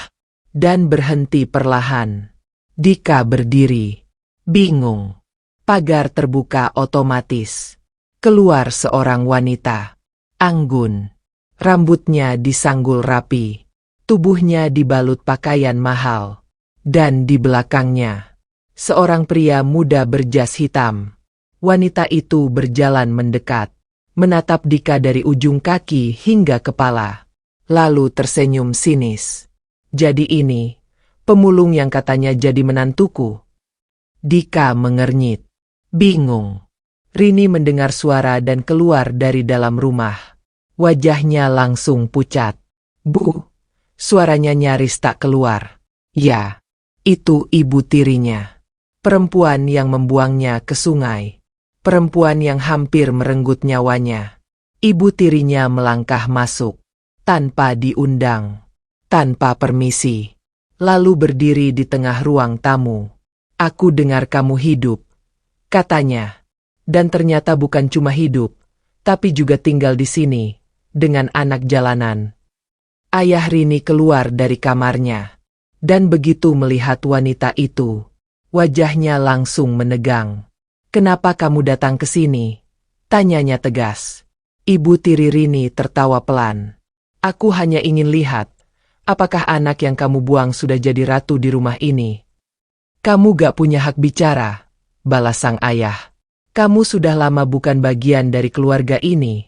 dan berhenti perlahan. Dika berdiri, bingung. Pagar terbuka otomatis. Keluar seorang wanita, anggun. Rambutnya disanggul rapi, tubuhnya dibalut pakaian mahal. Dan di belakangnya, seorang pria muda berjas hitam. Wanita itu berjalan mendekat, menatap Dika dari ujung kaki hingga kepala, lalu tersenyum sinis. Jadi ini, pemulung yang katanya jadi menantuku. Dika mengernyit, bingung. Rini mendengar suara dan keluar dari dalam rumah. Wajahnya langsung pucat. Bu, suaranya nyaris tak keluar. Ya, itu ibu tirinya. Perempuan yang membuangnya ke sungai. Perempuan yang hampir merenggut nyawanya. Ibu tirinya melangkah masuk, tanpa diundang, tanpa permisi. Lalu berdiri di tengah ruang tamu. Aku dengar kamu hidup, katanya. Dan ternyata bukan cuma hidup, tapi juga tinggal di sini, dengan anak jalanan. Ayah Rini keluar dari kamarnya, dan begitu melihat wanita itu, wajahnya langsung menegang. Kenapa kamu datang ke sini? Tanyanya tegas. Ibu tiri Rini tertawa pelan. Aku hanya ingin lihat, apakah anak yang kamu buang sudah jadi ratu di rumah ini? Kamu gak punya hak bicara, balas sang ayah. Kamu sudah lama bukan bagian dari keluarga ini.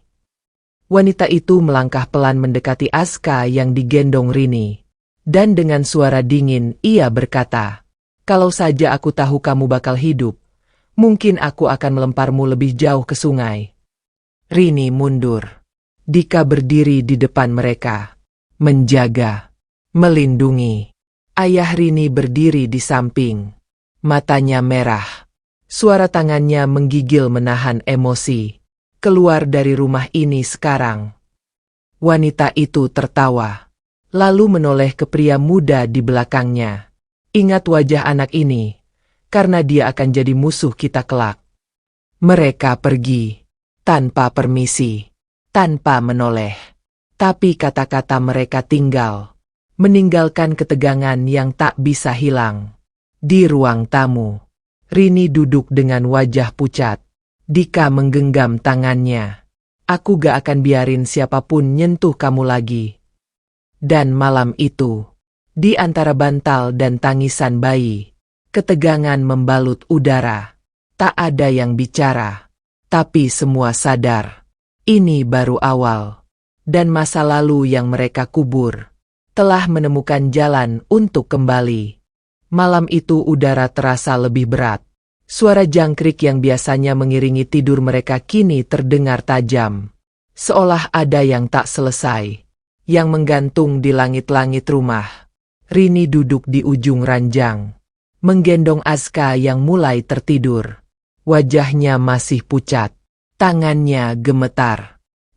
Wanita itu melangkah pelan mendekati Azka yang digendong Rini. Dan dengan suara dingin ia berkata, kalau saja aku tahu kamu bakal hidup, mungkin aku akan melemparmu lebih jauh ke sungai. Rini mundur. Dika berdiri di depan mereka. Menjaga. Melindungi. Ayah Rini berdiri di samping. Matanya merah. Suara tangannya menggigil menahan emosi. Keluar dari rumah ini sekarang. Wanita itu tertawa. Lalu menoleh ke pria muda di belakangnya. Ingat wajah anak ini. Karena dia akan jadi musuh kita kelak. Mereka pergi, tanpa permisi. tanpa menoleh. Tapi kata-kata mereka tinggal, meninggalkan ketegangan yang tak bisa hilang. Di ruang tamu, Rini duduk dengan wajah pucat. Dika menggenggam tangannya. Aku gak akan biarin siapapun nyentuh kamu lagi. Dan malam itu, di antara bantal dan tangisan bayi, ketegangan membalut udara. Tak ada yang bicara, tapi semua sadar. Ini baru awal. Dan masa lalu yang mereka kubur telah menemukan jalan untuk kembali. Malam itu udara terasa lebih berat. Suara jangkrik yang biasanya mengiringi tidur mereka kini terdengar tajam. Seolah ada yang tak selesai, yang menggantung di langit-langit rumah. Rini duduk di ujung ranjang, menggendong Azka yang mulai tertidur. Wajahnya masih pucat, tangannya gemetar.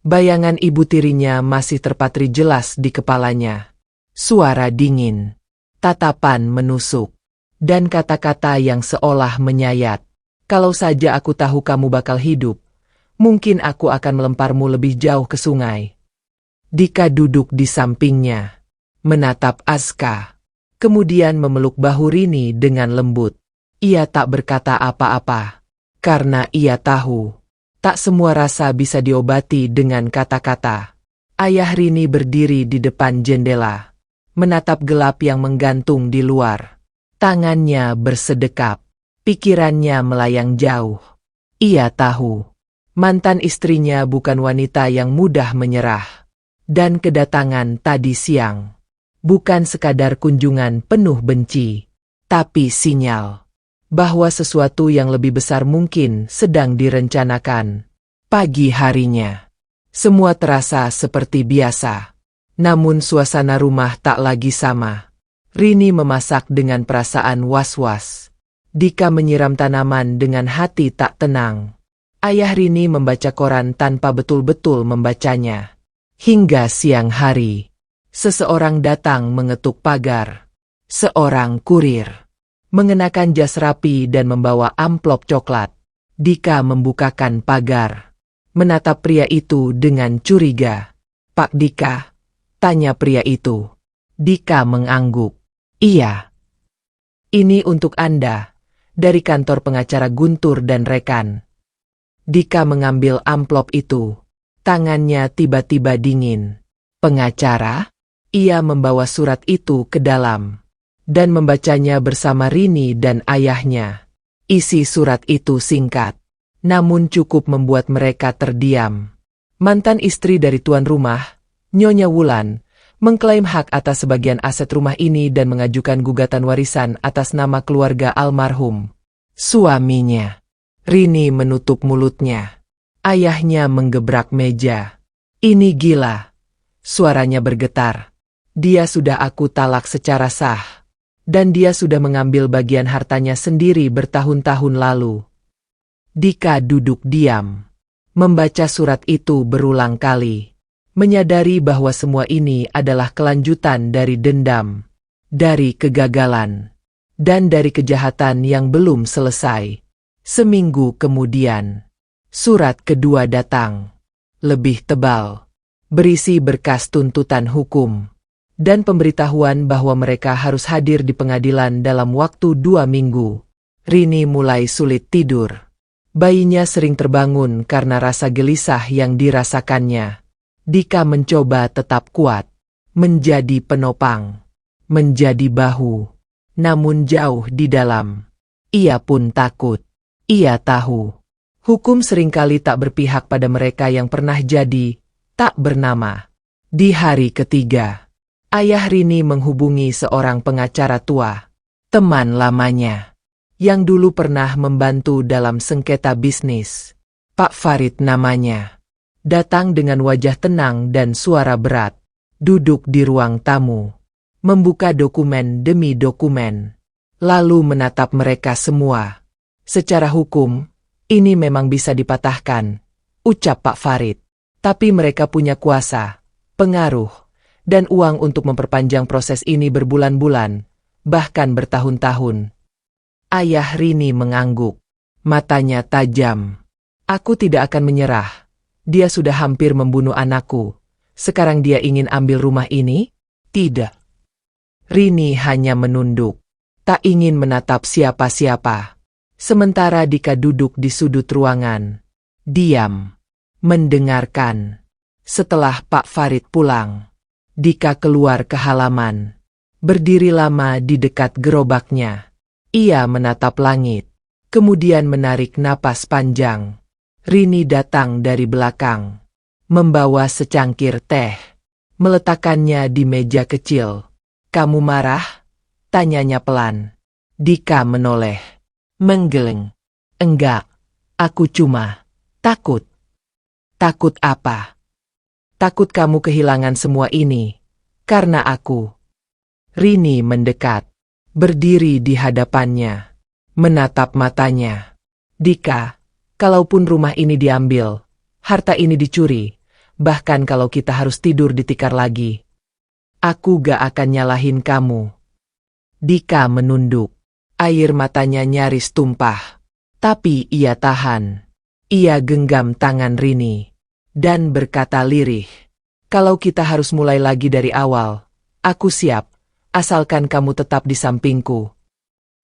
Bayangan ibu tirinya masih terpatri jelas di kepalanya. Suara dingin, tatapan menusuk, dan kata-kata yang seolah menyayat. Kalau saja aku tahu kamu bakal hidup, mungkin aku akan melemparmu lebih jauh ke sungai. Dika duduk di sampingnya, menatap Azka, kemudian memeluk bahu Rini dengan lembut. Ia tak berkata apa-apa, karena ia tahu tak semua rasa bisa diobati dengan kata-kata. Ayah Rini berdiri di depan jendela, menatap gelap yang menggantung di luar. Tangannya bersedekap, pikirannya melayang jauh. Ia tahu, mantan istrinya bukan wanita yang mudah menyerah. Dan kedatangan tadi siang, bukan sekadar kunjungan penuh benci, tapi sinyal bahwa sesuatu yang lebih besar mungkin sedang direncanakan. Pagi harinya, semua terasa seperti biasa. Namun suasana rumah tak lagi sama. Rini memasak dengan perasaan was-was. Dika menyiram tanaman dengan hati tak tenang. Ayah Rini membaca koran tanpa betul-betul membacanya. Hingga siang hari, seseorang datang mengetuk pagar. Seorang kurir, mengenakan jas rapi dan membawa amplop coklat. Dika membukakan pagar, menatap pria itu dengan curiga. Pak Dika, tanya pria itu. Dika mengangguk. Iya. Ini untuk Anda, dari kantor pengacara Guntur dan rekan. Dika mengambil amplop itu. Tangannya tiba-tiba dingin. Pengacara? Ia membawa surat itu ke dalam dan membacanya bersama Rini dan ayahnya. Isi surat itu singkat, namun cukup membuat mereka terdiam. Mantan istri dari tuan rumah, Nyonya Wulan, mengklaim hak atas sebagian aset rumah ini dan mengajukan gugatan warisan atas nama keluarga almarhum suaminya. Rini menutup mulutnya. Ayahnya menggebrak meja. Ini gila. Suaranya bergetar. Dia sudah aku talak secara sah. Dan dia sudah mengambil bagian hartanya sendiri bertahun-tahun lalu. Dika duduk diam, membaca surat itu berulang kali, menyadari bahwa semua ini adalah kelanjutan dari dendam, dari kegagalan, dan dari kejahatan yang belum selesai. Seminggu kemudian, surat kedua datang, lebih tebal, berisi berkas tuntutan hukum dan pemberitahuan bahwa mereka harus hadir di pengadilan dalam waktu 2 minggu. Rini mulai sulit tidur. Bayinya sering terbangun karena rasa gelisah yang dirasakannya. Dika mencoba tetap kuat, menjadi penopang, menjadi bahu. Namun jauh di dalam, ia pun takut. Ia tahu, hukum seringkali tak berpihak pada mereka yang pernah jadi tak bernama. Di hari ketiga, ayah Rini menghubungi seorang pengacara tua, teman lamanya, yang dulu pernah membantu dalam sengketa bisnis. Pak Farid namanya. Datang dengan wajah tenang dan suara berat. Duduk di ruang tamu, membuka dokumen demi dokumen, lalu menatap mereka semua. Secara hukum, ini memang bisa dipatahkan, ucap Pak Farid. Tapi mereka punya kuasa, pengaruh, dan uang untuk memperpanjang proses ini berbulan-bulan, bahkan bertahun-tahun. Ayah Rini mengangguk, matanya tajam. Aku tidak akan menyerah, Dia sudah hampir membunuh anakku. Sekarang dia ingin ambil rumah ini? Tidak. Rini hanya menunduk. Tak ingin menatap siapa-siapa. Sementara Dika duduk di sudut ruangan. Diam. Mendengarkan. Setelah Pak Farid pulang, Dika keluar ke halaman. Berdiri lama di dekat gerobaknya. Ia menatap langit. Kemudian menarik napas panjang. Rini datang dari belakang. Membawa secangkir teh. Meletakkannya di meja kecil. Kamu marah? Tanyanya pelan. Dika menoleh. Menggeleng. Enggak. Aku cuma takut. Takut apa? Takut kamu kehilangan semua ini. Karena aku. Rini mendekat. Berdiri di hadapannya. Menatap matanya. Dika, kalaupun rumah ini diambil, harta ini dicuri, bahkan kalau kita harus tidur di tikar lagi, aku gak akan nyalahin kamu. Dika menunduk. Air matanya nyaris tumpah. Tapi ia tahan. Ia genggam tangan Rini. Dan berkata lirih. Kalau kita harus mulai lagi dari awal, aku siap, asalkan kamu tetap di sampingku.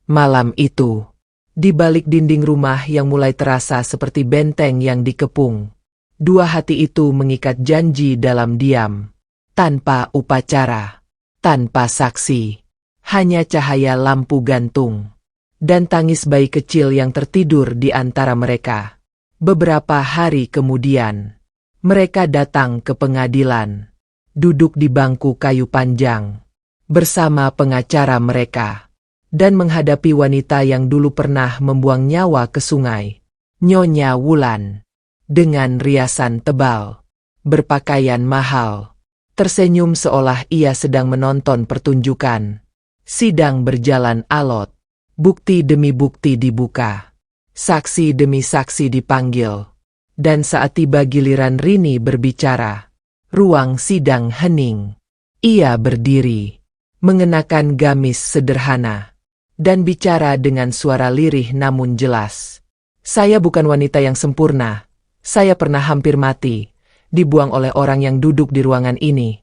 Malam itu, di balik dinding rumah yang mulai terasa seperti benteng yang dikepung, dua hati itu mengikat janji dalam diam. Tanpa upacara, tanpa saksi, hanya cahaya lampu gantung, dan tangis bayi kecil yang tertidur di antara mereka. Beberapa hari kemudian, mereka datang ke pengadilan, duduk di bangku kayu panjang, bersama pengacara mereka, dan menghadapi wanita yang dulu pernah membuang nyawa ke sungai, Nyonya Wulan, dengan riasan tebal, berpakaian mahal, tersenyum seolah ia sedang menonton pertunjukan. Sidang berjalan alot, bukti demi bukti dibuka, saksi demi saksi dipanggil, dan saat tiba giliran Rini berbicara, ruang sidang hening. Ia berdiri, mengenakan gamis sederhana, dan bicara dengan suara lirih namun jelas. Saya bukan wanita yang sempurna, saya pernah hampir mati, dibuang oleh orang yang duduk di ruangan ini.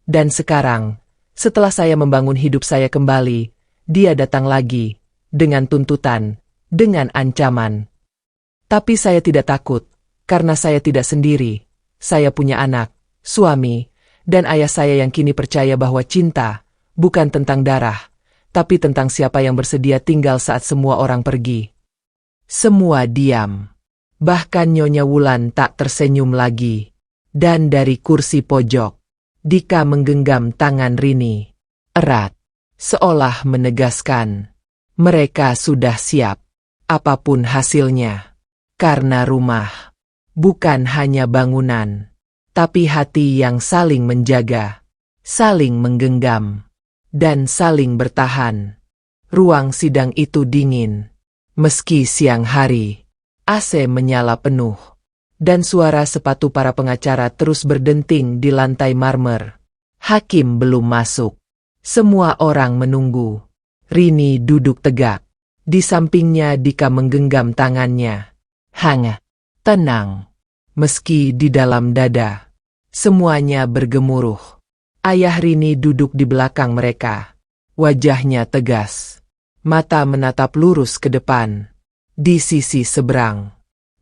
Dan sekarang, setelah saya membangun hidup saya kembali, dia datang lagi, dengan tuntutan, dengan ancaman. Tapi saya tidak takut, karena saya tidak sendiri. Saya punya anak, suami, dan ayah saya yang kini percaya bahwa cinta bukan tentang darah, tapi tentang siapa yang bersedia tinggal saat semua orang pergi. Semua diam. Bahkan Nyonya Wulan tak tersenyum lagi. Dan dari kursi pojok, Dika menggenggam tangan Rini erat, seolah menegaskan, mereka sudah siap, apapun hasilnya. Karena rumah bukan hanya bangunan, tapi hati yang saling menjaga, saling menggenggam, dan saling bertahan. Ruang sidang itu dingin. Meski siang hari, AC menyala penuh, dan suara sepatu para pengacara terus berdenting di lantai marmer. Hakim belum masuk. Semua orang menunggu. Rini duduk tegak. Di sampingnya Dika menggenggam tangannya. Hangat, tenang. Meski di dalam dada, semuanya bergemuruh. Ayah Rini duduk di belakang mereka. Wajahnya tegas. Mata menatap lurus ke depan. Di sisi seberang,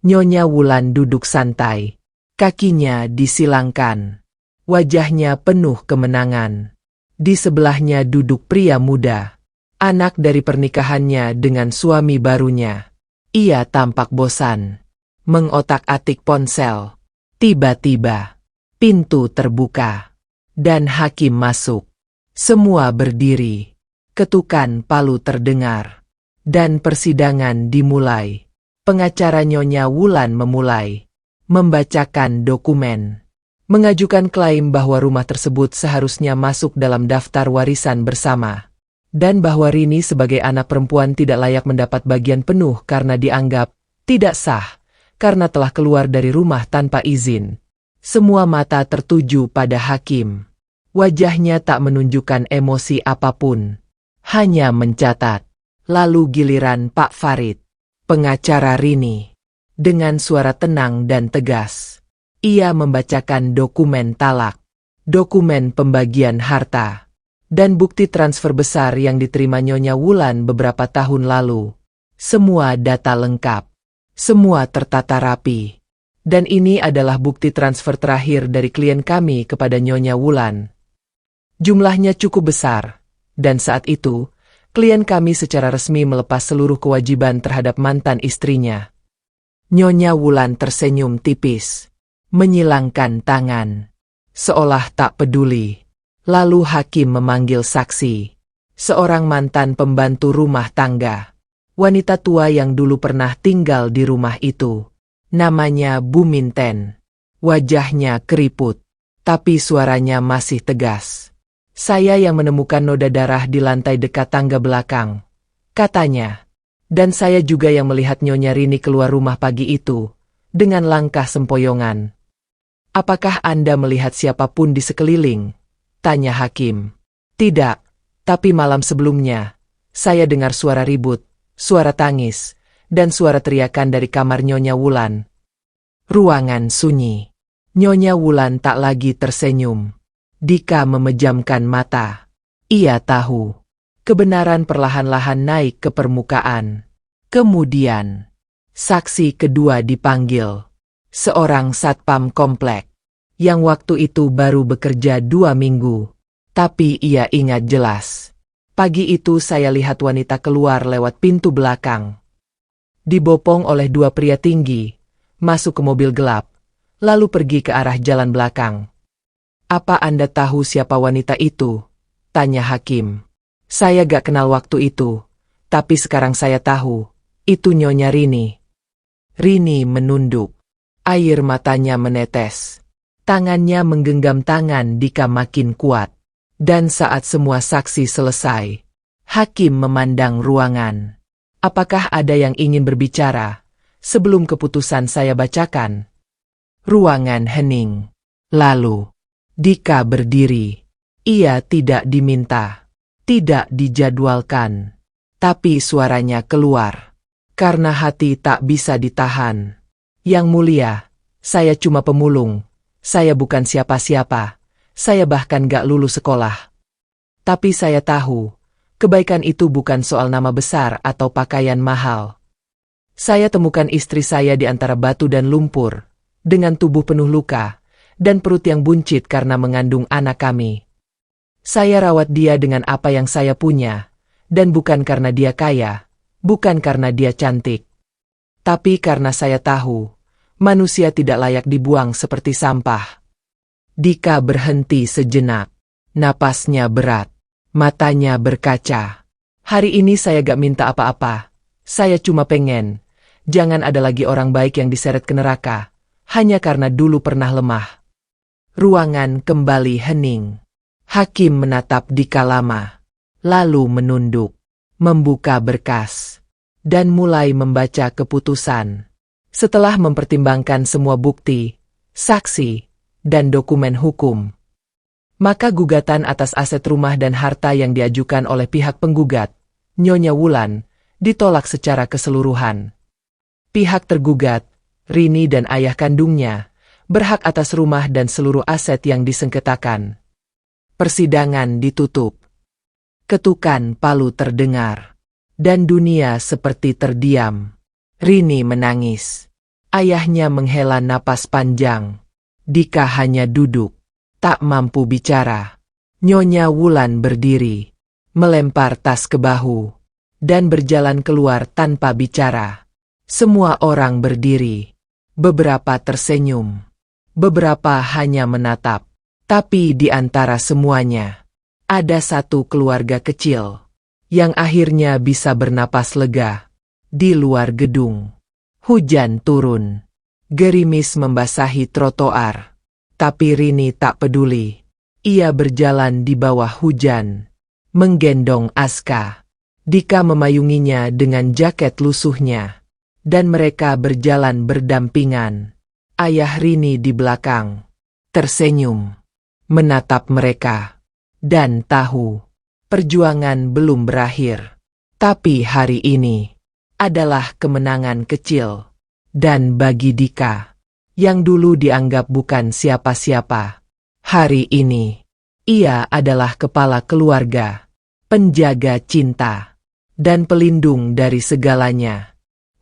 Nyonya Wulan duduk santai. Kakinya disilangkan. Wajahnya penuh kemenangan. Di sebelahnya duduk pria muda. Anak dari pernikahannya dengan suami barunya. Ia tampak bosan. Mengotak-atik ponsel. Tiba-tiba, pintu terbuka. Dan hakim masuk. Semua berdiri. Ketukan palu terdengar. Dan persidangan dimulai. Pengacara Nyonya Wulan memulai. Membacakan dokumen. Mengajukan klaim bahwa rumah tersebut seharusnya masuk dalam daftar warisan bersama. Dan bahwa Rini sebagai anak perempuan tidak layak mendapat bagian penuh karena dianggap tidak sah. Karena telah keluar dari rumah tanpa izin. Semua mata tertuju pada hakim. Wajahnya tak menunjukkan emosi apapun. Hanya mencatat. Lalu giliran Pak Farid, pengacara Rini, dengan suara tenang dan tegas. Ia membacakan dokumen talak, dokumen pembagian harta, dan bukti transfer besar yang diterima Nyonya Wulan beberapa tahun lalu. Semua data lengkap, semua tertata rapi. Dan ini adalah bukti transfer terakhir dari klien kami kepada Nyonya Wulan. Jumlahnya cukup besar, dan saat itu, klien kami secara resmi melepas seluruh kewajiban terhadap mantan istrinya. Nyonya Wulan tersenyum tipis, menyilangkan tangan, seolah tak peduli. Lalu hakim memanggil saksi, seorang mantan pembantu rumah tangga, wanita tua yang dulu pernah tinggal di rumah itu. Namanya Bu Minten. Wajahnya keriput, tapi suaranya masih tegas. Saya yang menemukan noda darah di lantai dekat tangga belakang, katanya. Dan saya juga yang melihat Nyonya Rini keluar rumah pagi itu, dengan langkah sempoyongan. Apakah Anda melihat siapapun di sekeliling? Tanya hakim. Tidak, tapi malam sebelumnya, saya dengar suara ribut, suara tangis, dan suara teriakan dari kamar Nyonya Wulan. Ruangan sunyi. Nyonya Wulan tak lagi tersenyum. Dika memejamkan mata. Ia tahu. Kebenaran perlahan-lahan naik ke permukaan. Kemudian, saksi kedua dipanggil. Seorang satpam komplek, yang waktu itu baru bekerja 2 minggu. Tapi ia ingat jelas. Pagi itu saya lihat wanita keluar lewat pintu belakang. Dibopong oleh 2 pria tinggi, masuk ke mobil gelap, lalu pergi ke arah jalan belakang. Apa Anda tahu siapa wanita itu? Tanya hakim. Saya gak kenal waktu itu, tapi sekarang saya tahu, itu Nyonya Rini. Rini menunduk, air matanya menetes. Tangannya menggenggam tangan Dika makin kuat. Dan saat semua saksi selesai, hakim memandang ruangan. Apakah ada yang ingin berbicara? Sebelum keputusan saya bacakan. Ruangan hening. Lalu, Dika berdiri. Ia tidak diminta, tidak dijadwalkan. Tapi suaranya keluar. Karena hati tak bisa ditahan. Yang mulia, saya cuma pemulung. Saya bukan siapa-siapa. Saya bahkan gak lulus sekolah. Tapi saya tahu, kebaikan itu bukan soal nama besar atau pakaian mahal. Saya temukan istri saya di antara batu dan lumpur, dengan tubuh penuh luka, dan perut yang buncit karena mengandung anak kami. Saya rawat dia dengan apa yang saya punya, dan bukan karena dia kaya, bukan karena dia cantik. Tapi karena saya tahu, manusia tidak layak dibuang seperti sampah. Dika berhenti sejenak, napasnya berat, matanya berkaca. Hari ini saya gak minta apa-apa, saya cuma pengen, jangan ada lagi orang baik yang diseret ke neraka, hanya karena dulu pernah lemah. Ruangan kembali hening. Hakim menatap Dika lama, lalu menunduk, membuka berkas, dan mulai membaca keputusan. Setelah mempertimbangkan semua bukti, saksi, dan dokumen hukum, maka gugatan atas aset rumah dan harta yang diajukan oleh pihak penggugat, Nyonya Wulan, ditolak secara keseluruhan. Pihak tergugat, Rini dan ayah kandungnya, berhak atas rumah dan seluruh aset yang disengketakan. Persidangan ditutup. Ketukan palu terdengar, dan dunia seperti terdiam. Rini menangis. Ayahnya menghela napas panjang. Dika hanya duduk, tak mampu bicara. Nyonya Wulan berdiri, melempar tas ke bahu, dan berjalan keluar tanpa bicara. Semua orang berdiri. Beberapa tersenyum. Beberapa hanya menatap. Tapi di antara semuanya, ada satu keluarga kecil, yang akhirnya bisa bernapas lega. Di luar gedung, hujan turun. Gerimis membasahi trotoar, tapi Rini tak peduli. Ia berjalan di bawah hujan, menggendong Aska. Dika memayunginya dengan jaket lusuhnya, dan mereka berjalan berdampingan. Ayah Rini di belakang, tersenyum, menatap mereka, dan tahu, perjuangan belum berakhir. Tapi hari ini adalah kemenangan kecil. Dan bagi Dika, yang dulu dianggap bukan siapa-siapa. Hari ini, ia adalah kepala keluarga, penjaga cinta, dan pelindung dari segalanya.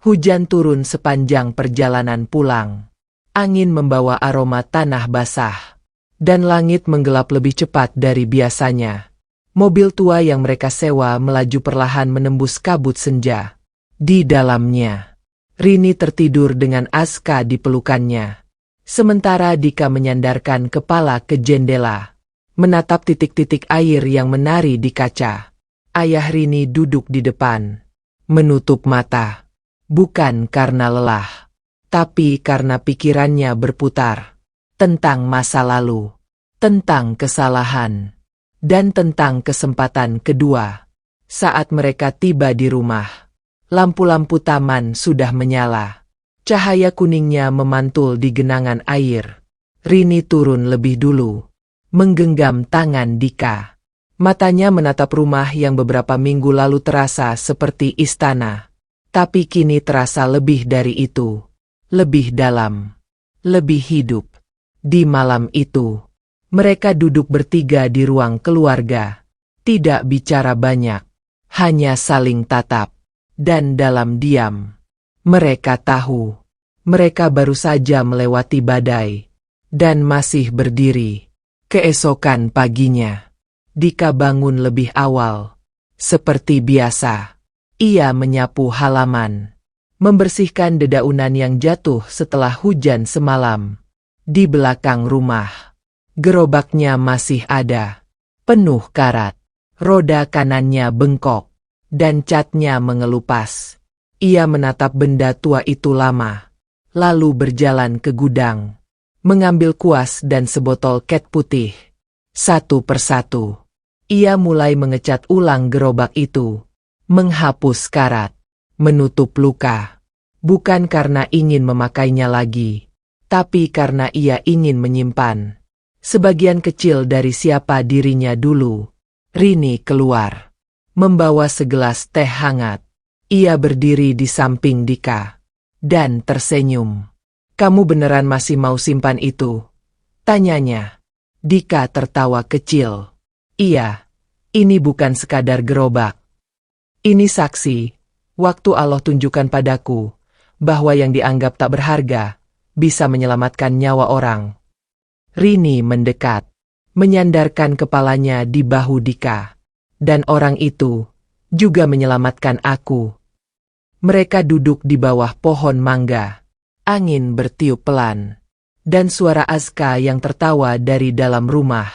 Hujan turun sepanjang perjalanan pulang. Angin membawa aroma tanah basah, dan langit menggelap lebih cepat dari biasanya. Mobil tua yang mereka sewa melaju perlahan menembus kabut senja. Di dalamnya, Rini tertidur dengan Aska di pelukannya. Sementara Dika menyandarkan kepala ke jendela, menatap titik-titik air yang menari di kaca. Ayah Rini duduk di depan, menutup mata. Bukan karena lelah, tapi karena pikirannya berputar. Tentang masa lalu, tentang kesalahan, dan tentang kesempatan kedua. Saat mereka tiba di rumah, lampu-lampu taman sudah menyala. Cahaya kuningnya memantul di genangan air. Rini turun lebih dulu, menggenggam tangan Dika. Matanya menatap rumah yang beberapa minggu lalu terasa seperti istana. Tapi kini terasa lebih dari itu. Lebih dalam. Lebih hidup. Di malam itu, mereka duduk bertiga di ruang keluarga. Tidak bicara banyak. Hanya saling tatap. Dan dalam diam, mereka tahu. Mereka baru saja melewati badai. Dan masih berdiri. Keesokan paginya, Dika bangun lebih awal. Seperti biasa. Ia menyapu halaman, membersihkan dedaunan yang jatuh setelah hujan semalam. Di belakang rumah, gerobaknya masih ada, penuh karat. Roda kanannya bengkok, dan catnya mengelupas. Ia menatap benda tua itu lama, lalu berjalan ke gudang, mengambil kuas dan sebotol cat putih. Satu persatu, ia mulai mengecat ulang gerobak itu. Menghapus karat, menutup luka, bukan karena ingin memakainya lagi, tapi karena ia ingin menyimpan sebagian kecil dari siapa dirinya dulu. Rini keluar, membawa segelas teh hangat. Ia berdiri di samping Dika, dan tersenyum. "Kamu beneran masih mau simpan itu?" tanyanya. Dika tertawa kecil. "Iya, ini bukan sekadar gerobak. Ini saksi, waktu Allah tunjukkan padaku, bahwa yang dianggap tak berharga, bisa menyelamatkan nyawa orang." Rini mendekat, menyandarkan kepalanya di bahu Dika. "Dan orang itu, juga menyelamatkan aku." Mereka duduk di bawah pohon mangga. Angin bertiup pelan, dan suara Aska yang tertawa dari dalam rumah,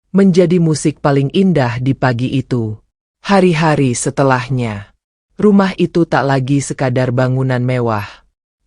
menjadi musik paling indah di pagi itu. Hari-hari setelahnya, rumah itu tak lagi sekadar bangunan mewah.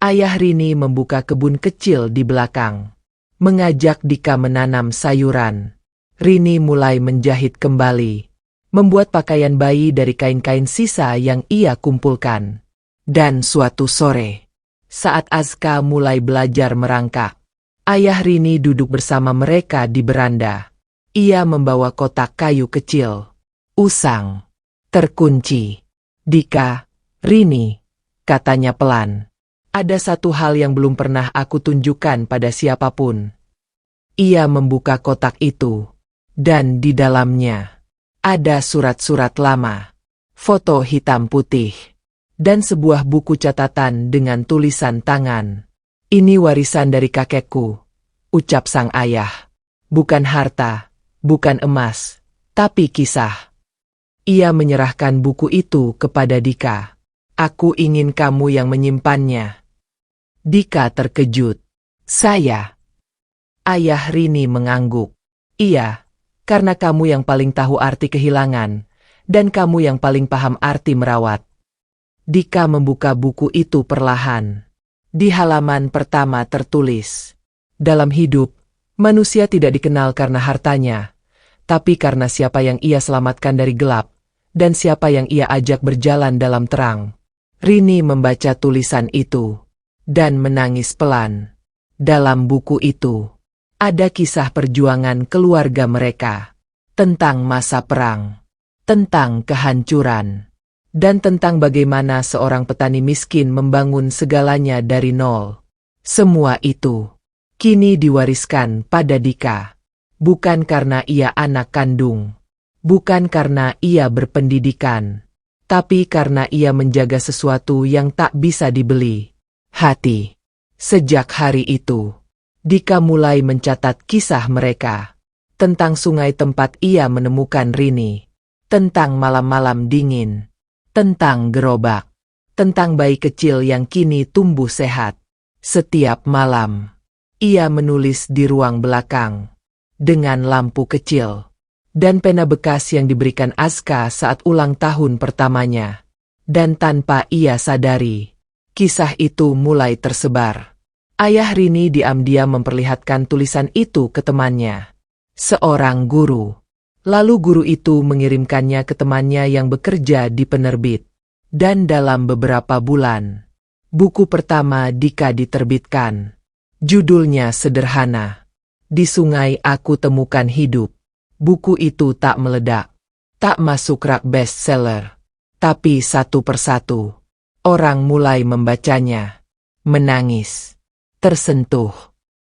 Ayah Rini membuka kebun kecil di belakang, mengajak Dika menanam sayuran. Rini mulai menjahit kembali, membuat pakaian bayi dari kain-kain sisa yang ia kumpulkan. Dan suatu sore, saat Aska mulai belajar merangkak, ayah Rini duduk bersama mereka di beranda. Ia membawa kotak kayu kecil, usang, terkunci. "Dika, Rini," katanya pelan. "Ada satu hal yang belum pernah aku tunjukkan pada siapapun." Ia membuka kotak itu, dan di dalamnya ada surat-surat lama, foto hitam putih, dan sebuah buku catatan dengan tulisan tangan. "Ini warisan dari kakekku," ucap sang ayah. "Bukan harta, bukan emas, tapi kisah." Ia menyerahkan buku itu kepada Dika. "Aku ingin kamu yang menyimpannya." Dika terkejut. "Saya?" Ayah Rini mengangguk. "Iya, karena kamu yang paling tahu arti kehilangan, dan kamu yang paling paham arti merawat." Dika membuka buku itu perlahan. Di halaman pertama tertulis, "Dalam hidup, manusia tidak dikenal karena hartanya, tapi karena siapa yang ia selamatkan dari gelap, dan siapa yang ia ajak berjalan dalam terang." Rini membaca tulisan itu, dan menangis pelan. Dalam buku itu, ada kisah perjuangan keluarga mereka, tentang masa perang, tentang kehancuran, dan tentang bagaimana seorang petani miskin membangun segalanya dari nol. Semua itu kini diwariskan pada Dika. Bukan karena ia anak kandung, bukan karena ia berpendidikan, tapi karena ia menjaga sesuatu yang tak bisa dibeli, hati. Sejak hari itu, Dika mulai mencatat kisah mereka. Tentang sungai tempat ia menemukan Rini. Tentang malam-malam dingin. Tentang gerobak. Tentang bayi kecil yang kini tumbuh sehat. Setiap malam, ia menulis di ruang belakang. Dengan lampu kecil. Dan pena bekas yang diberikan Azka saat ulang tahun pertamanya. Dan tanpa ia sadari, kisah itu mulai tersebar. Ayah Rini diam-diam memperlihatkan tulisan itu ke temannya. Seorang guru. Lalu guru itu mengirimkannya ke temannya yang bekerja di penerbit. Dan dalam beberapa bulan, buku pertama Dika diterbitkan. Judulnya sederhana. Di Sungai Aku Temukan Hidup. Buku itu tak meledak. Tak masuk rak bestseller. Tapi satu persatu, orang mulai membacanya. Menangis. Tersentuh.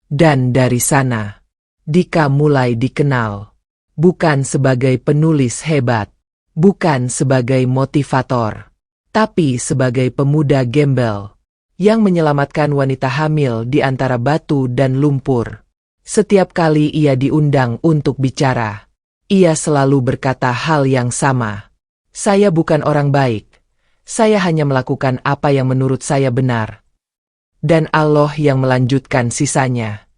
Dan dari sana, Dika mulai dikenal. Bukan sebagai penulis hebat. Bukan sebagai motivator. Tapi sebagai pemuda gembel. Yang menyelamatkan wanita hamil di antara batu dan lumpur. Setiap kali ia diundang untuk bicara, ia selalu berkata hal yang sama. Saya bukan orang baik. Saya hanya melakukan apa yang menurut saya benar. Dan Allah yang melanjutkan sisanya.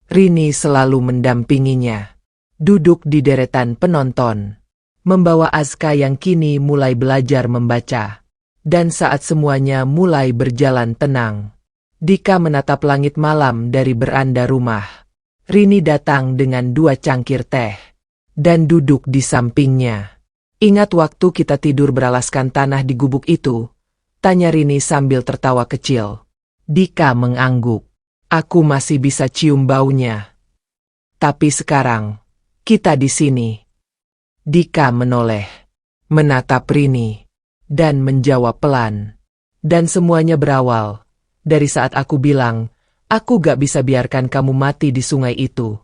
Rini selalu mendampinginya. Duduk di deretan penonton. Membawa Azka yang kini mulai belajar membaca. Dan saat semuanya mulai berjalan tenang, Dika menatap langit malam dari beranda rumah. Rini datang dengan 2 cangkir teh. Dan duduk di sampingnya. Ingat waktu kita tidur beralaskan tanah di gubuk itu? Tanya Rini sambil tertawa kecil. Dika mengangguk. Aku masih bisa cium baunya. Tapi sekarang, kita di sini. Dika menoleh. Menatap Rini. Dan menjawab pelan. Dan semuanya berawal. Dari saat aku bilang, aku gak bisa biarkan kamu mati di sungai itu.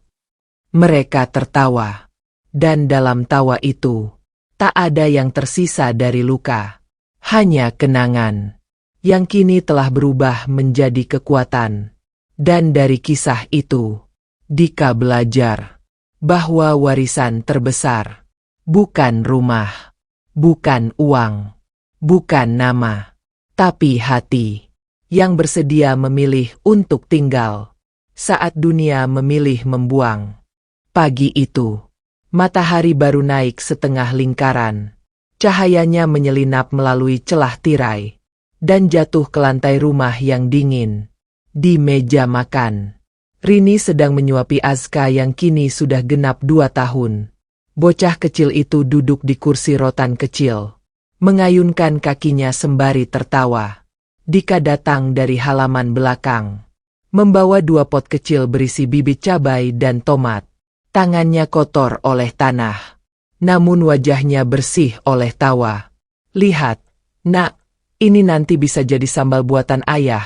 Mereka tertawa. Dan dalam tawa itu, tak ada yang tersisa dari luka. Hanya kenangan. Yang kini telah berubah menjadi kekuatan. Dan dari kisah itu, Dika belajar. Bahwa warisan terbesar. Bukan rumah. Bukan uang. Bukan nama. Tapi hati. Yang bersedia memilih untuk tinggal. Saat dunia memilih membuang. Pagi itu, matahari baru naik setengah lingkaran. Cahayanya menyelinap melalui celah tirai. Dan jatuh ke lantai rumah yang dingin. Di meja makan, Rini sedang menyuapi Azka yang kini sudah genap 2 tahun. Bocah kecil itu duduk di kursi rotan kecil. Mengayunkan kakinya sembari tertawa. Dika datang dari halaman belakang. Membawa 2 pot kecil berisi bibit cabai dan tomat. Tangannya kotor oleh tanah. Namun wajahnya bersih oleh tawa. Lihat, nak, ini nanti bisa jadi sambal buatan ayah,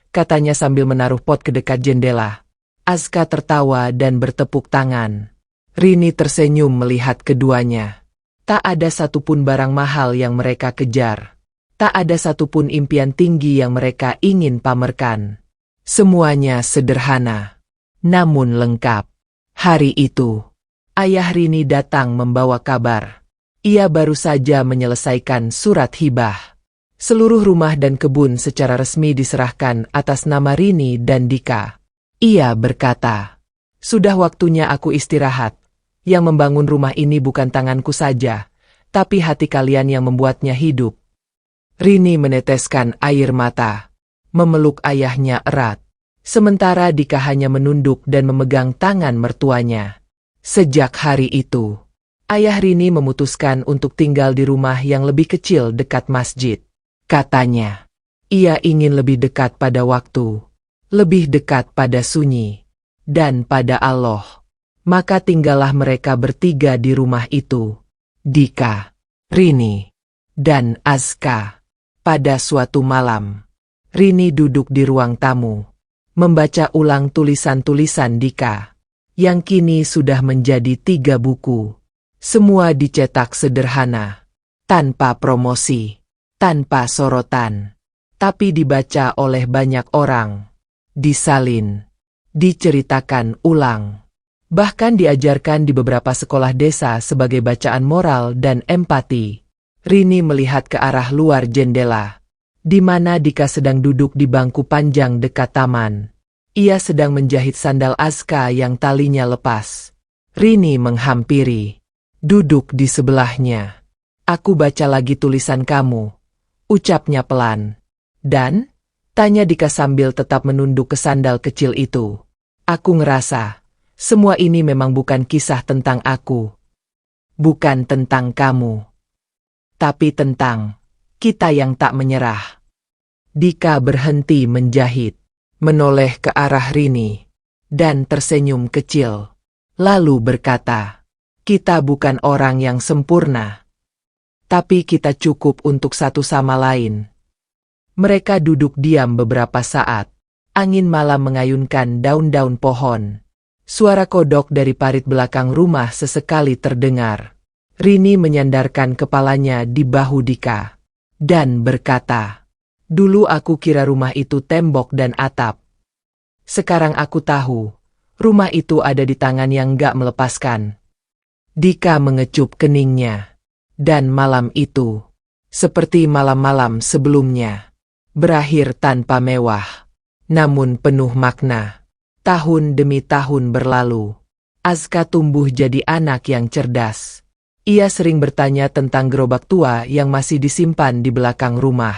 katanya sambil menaruh pot ke dekat jendela. Azka tertawa dan bertepuk tangan. Rini tersenyum melihat keduanya. Tak ada satupun barang mahal yang mereka kejar. Tak ada satupun impian tinggi yang mereka ingin pamerkan. Semuanya sederhana, namun lengkap. Hari itu, ayah Rini datang membawa kabar. Ia baru saja menyelesaikan surat hibah. Seluruh rumah dan kebun secara resmi diserahkan atas nama Rini dan Dika. Ia berkata, sudah waktunya aku istirahat. Yang membangun rumah ini bukan tanganku saja, tapi hati kalian yang membuatnya hidup. Rini meneteskan air mata, memeluk ayahnya erat. Sementara Dika hanya menunduk dan memegang tangan mertuanya. Sejak hari itu, ayah Rini memutuskan untuk tinggal di rumah yang lebih kecil dekat masjid. Katanya, ia ingin lebih dekat pada waktu, lebih dekat pada sunyi, dan pada Allah. Maka tinggallah mereka bertiga di rumah itu. Dika, Rini, dan Azka. Pada suatu malam, Rini duduk di ruang tamu. membaca ulang tulisan-tulisan Dika, yang kini sudah menjadi 3 buku. Semua dicetak sederhana, tanpa promosi, tanpa sorotan, tapi dibaca oleh banyak orang, disalin, diceritakan ulang. Bahkan diajarkan di beberapa sekolah desa sebagai bacaan moral dan empati. Rini melihat ke arah luar jendela, di mana Dika sedang duduk di bangku panjang dekat taman. Ia sedang menjahit sandal Azka yang talinya lepas. Rini menghampiri, duduk di sebelahnya. "Aku baca lagi tulisan kamu," ucapnya pelan. "Dan?" tanya Dika sambil tetap menunduk ke sandal kecil itu. "Aku ngerasa semua ini memang bukan kisah tentang aku. Bukan tentang kamu. Tapi tentang kita yang tak menyerah." Dika berhenti menjahit, menoleh ke arah Rini, dan tersenyum kecil. Lalu berkata, "Kita bukan orang yang sempurna. Tapi kita cukup untuk satu sama lain." Mereka duduk diam beberapa saat. Angin malam mengayunkan daun-daun pohon. Suara kodok dari parit belakang rumah sesekali terdengar. Rini menyandarkan kepalanya di bahu Dika, dan berkata, "Dulu aku kira rumah itu tembok dan atap. Sekarang aku tahu, rumah itu ada di tangan yang gak melepaskan." Dika mengecup keningnya. Dan malam itu, seperti malam-malam sebelumnya, berakhir tanpa mewah, namun penuh makna. Tahun demi tahun berlalu. Azka tumbuh jadi anak yang cerdas. Ia sering bertanya tentang gerobak tua yang masih disimpan di belakang rumah.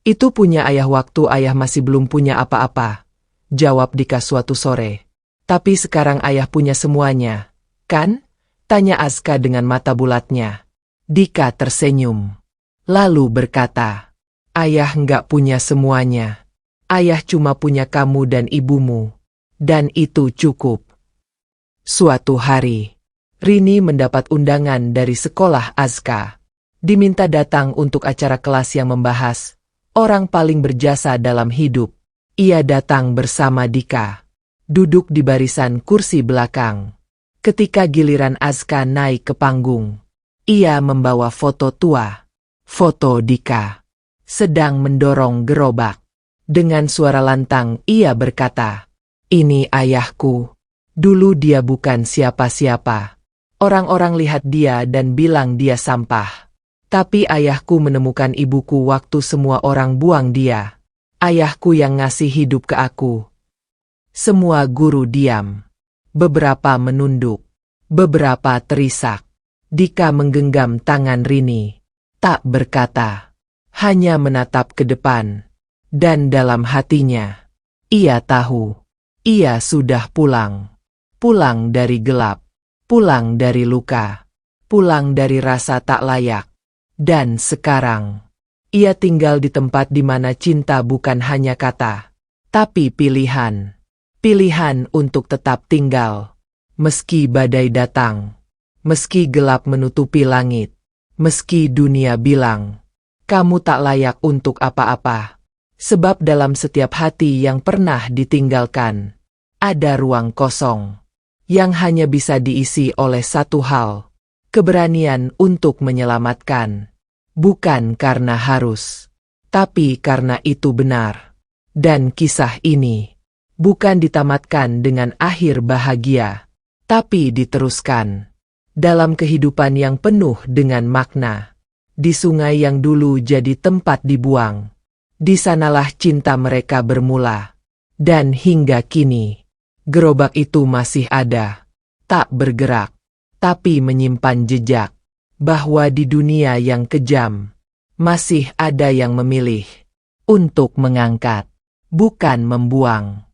"Itu punya ayah waktu ayah masih belum punya apa-apa," jawab Dika suatu sore. "Tapi sekarang ayah punya semuanya, kan?" tanya Azka dengan mata bulatnya. Dika tersenyum, lalu berkata, "Ayah nggak punya semuanya. Ayah cuma punya kamu dan ibumu. Dan itu cukup." Suatu hari, Rini mendapat undangan dari sekolah Azka. Diminta datang untuk acara kelas yang membahas orang paling berjasa dalam hidup. Ia datang bersama Dika, duduk di barisan kursi belakang. Ketika giliran Azka naik ke panggung, ia membawa foto tua, foto Dika, sedang mendorong gerobak. Dengan suara lantang ia berkata, "Ini ayahku. Dulu dia bukan siapa-siapa. Orang-orang lihat dia dan bilang dia sampah. Tapi ayahku menemukan ibuku waktu semua orang buang dia. Ayahku yang ngasih hidup ke aku." Semua guru diam. Beberapa menunduk. Beberapa terisak. Dika menggenggam tangan Rini. Tak berkata. Hanya menatap ke depan. Dan dalam hatinya, ia tahu. Ia sudah pulang. Pulang dari gelap. Pulang dari luka. Pulang dari rasa tak layak. Dan sekarang, ia tinggal di tempat di mana cinta bukan hanya kata, tapi pilihan. Pilihan untuk tetap tinggal. Meski badai datang. Meski gelap menutupi langit. Meski dunia bilang, "Kamu tak layak untuk apa-apa." Sebab dalam setiap hati yang pernah ditinggalkan, ada ruang kosong, yang hanya bisa diisi oleh satu hal, keberanian untuk menyelamatkan. Bukan karena harus, tapi karena itu benar. Dan kisah ini, bukan ditamatkan dengan akhir bahagia, tapi diteruskan, dalam kehidupan yang penuh dengan makna. Di sungai yang dulu jadi tempat dibuang. Di sanalah cinta mereka bermula. Dan hingga kini, gerobak itu masih ada. Tak bergerak, tapi menyimpan jejak. Bahwa di dunia yang kejam, masih ada yang memilih untuk mengangkat, bukan membuang.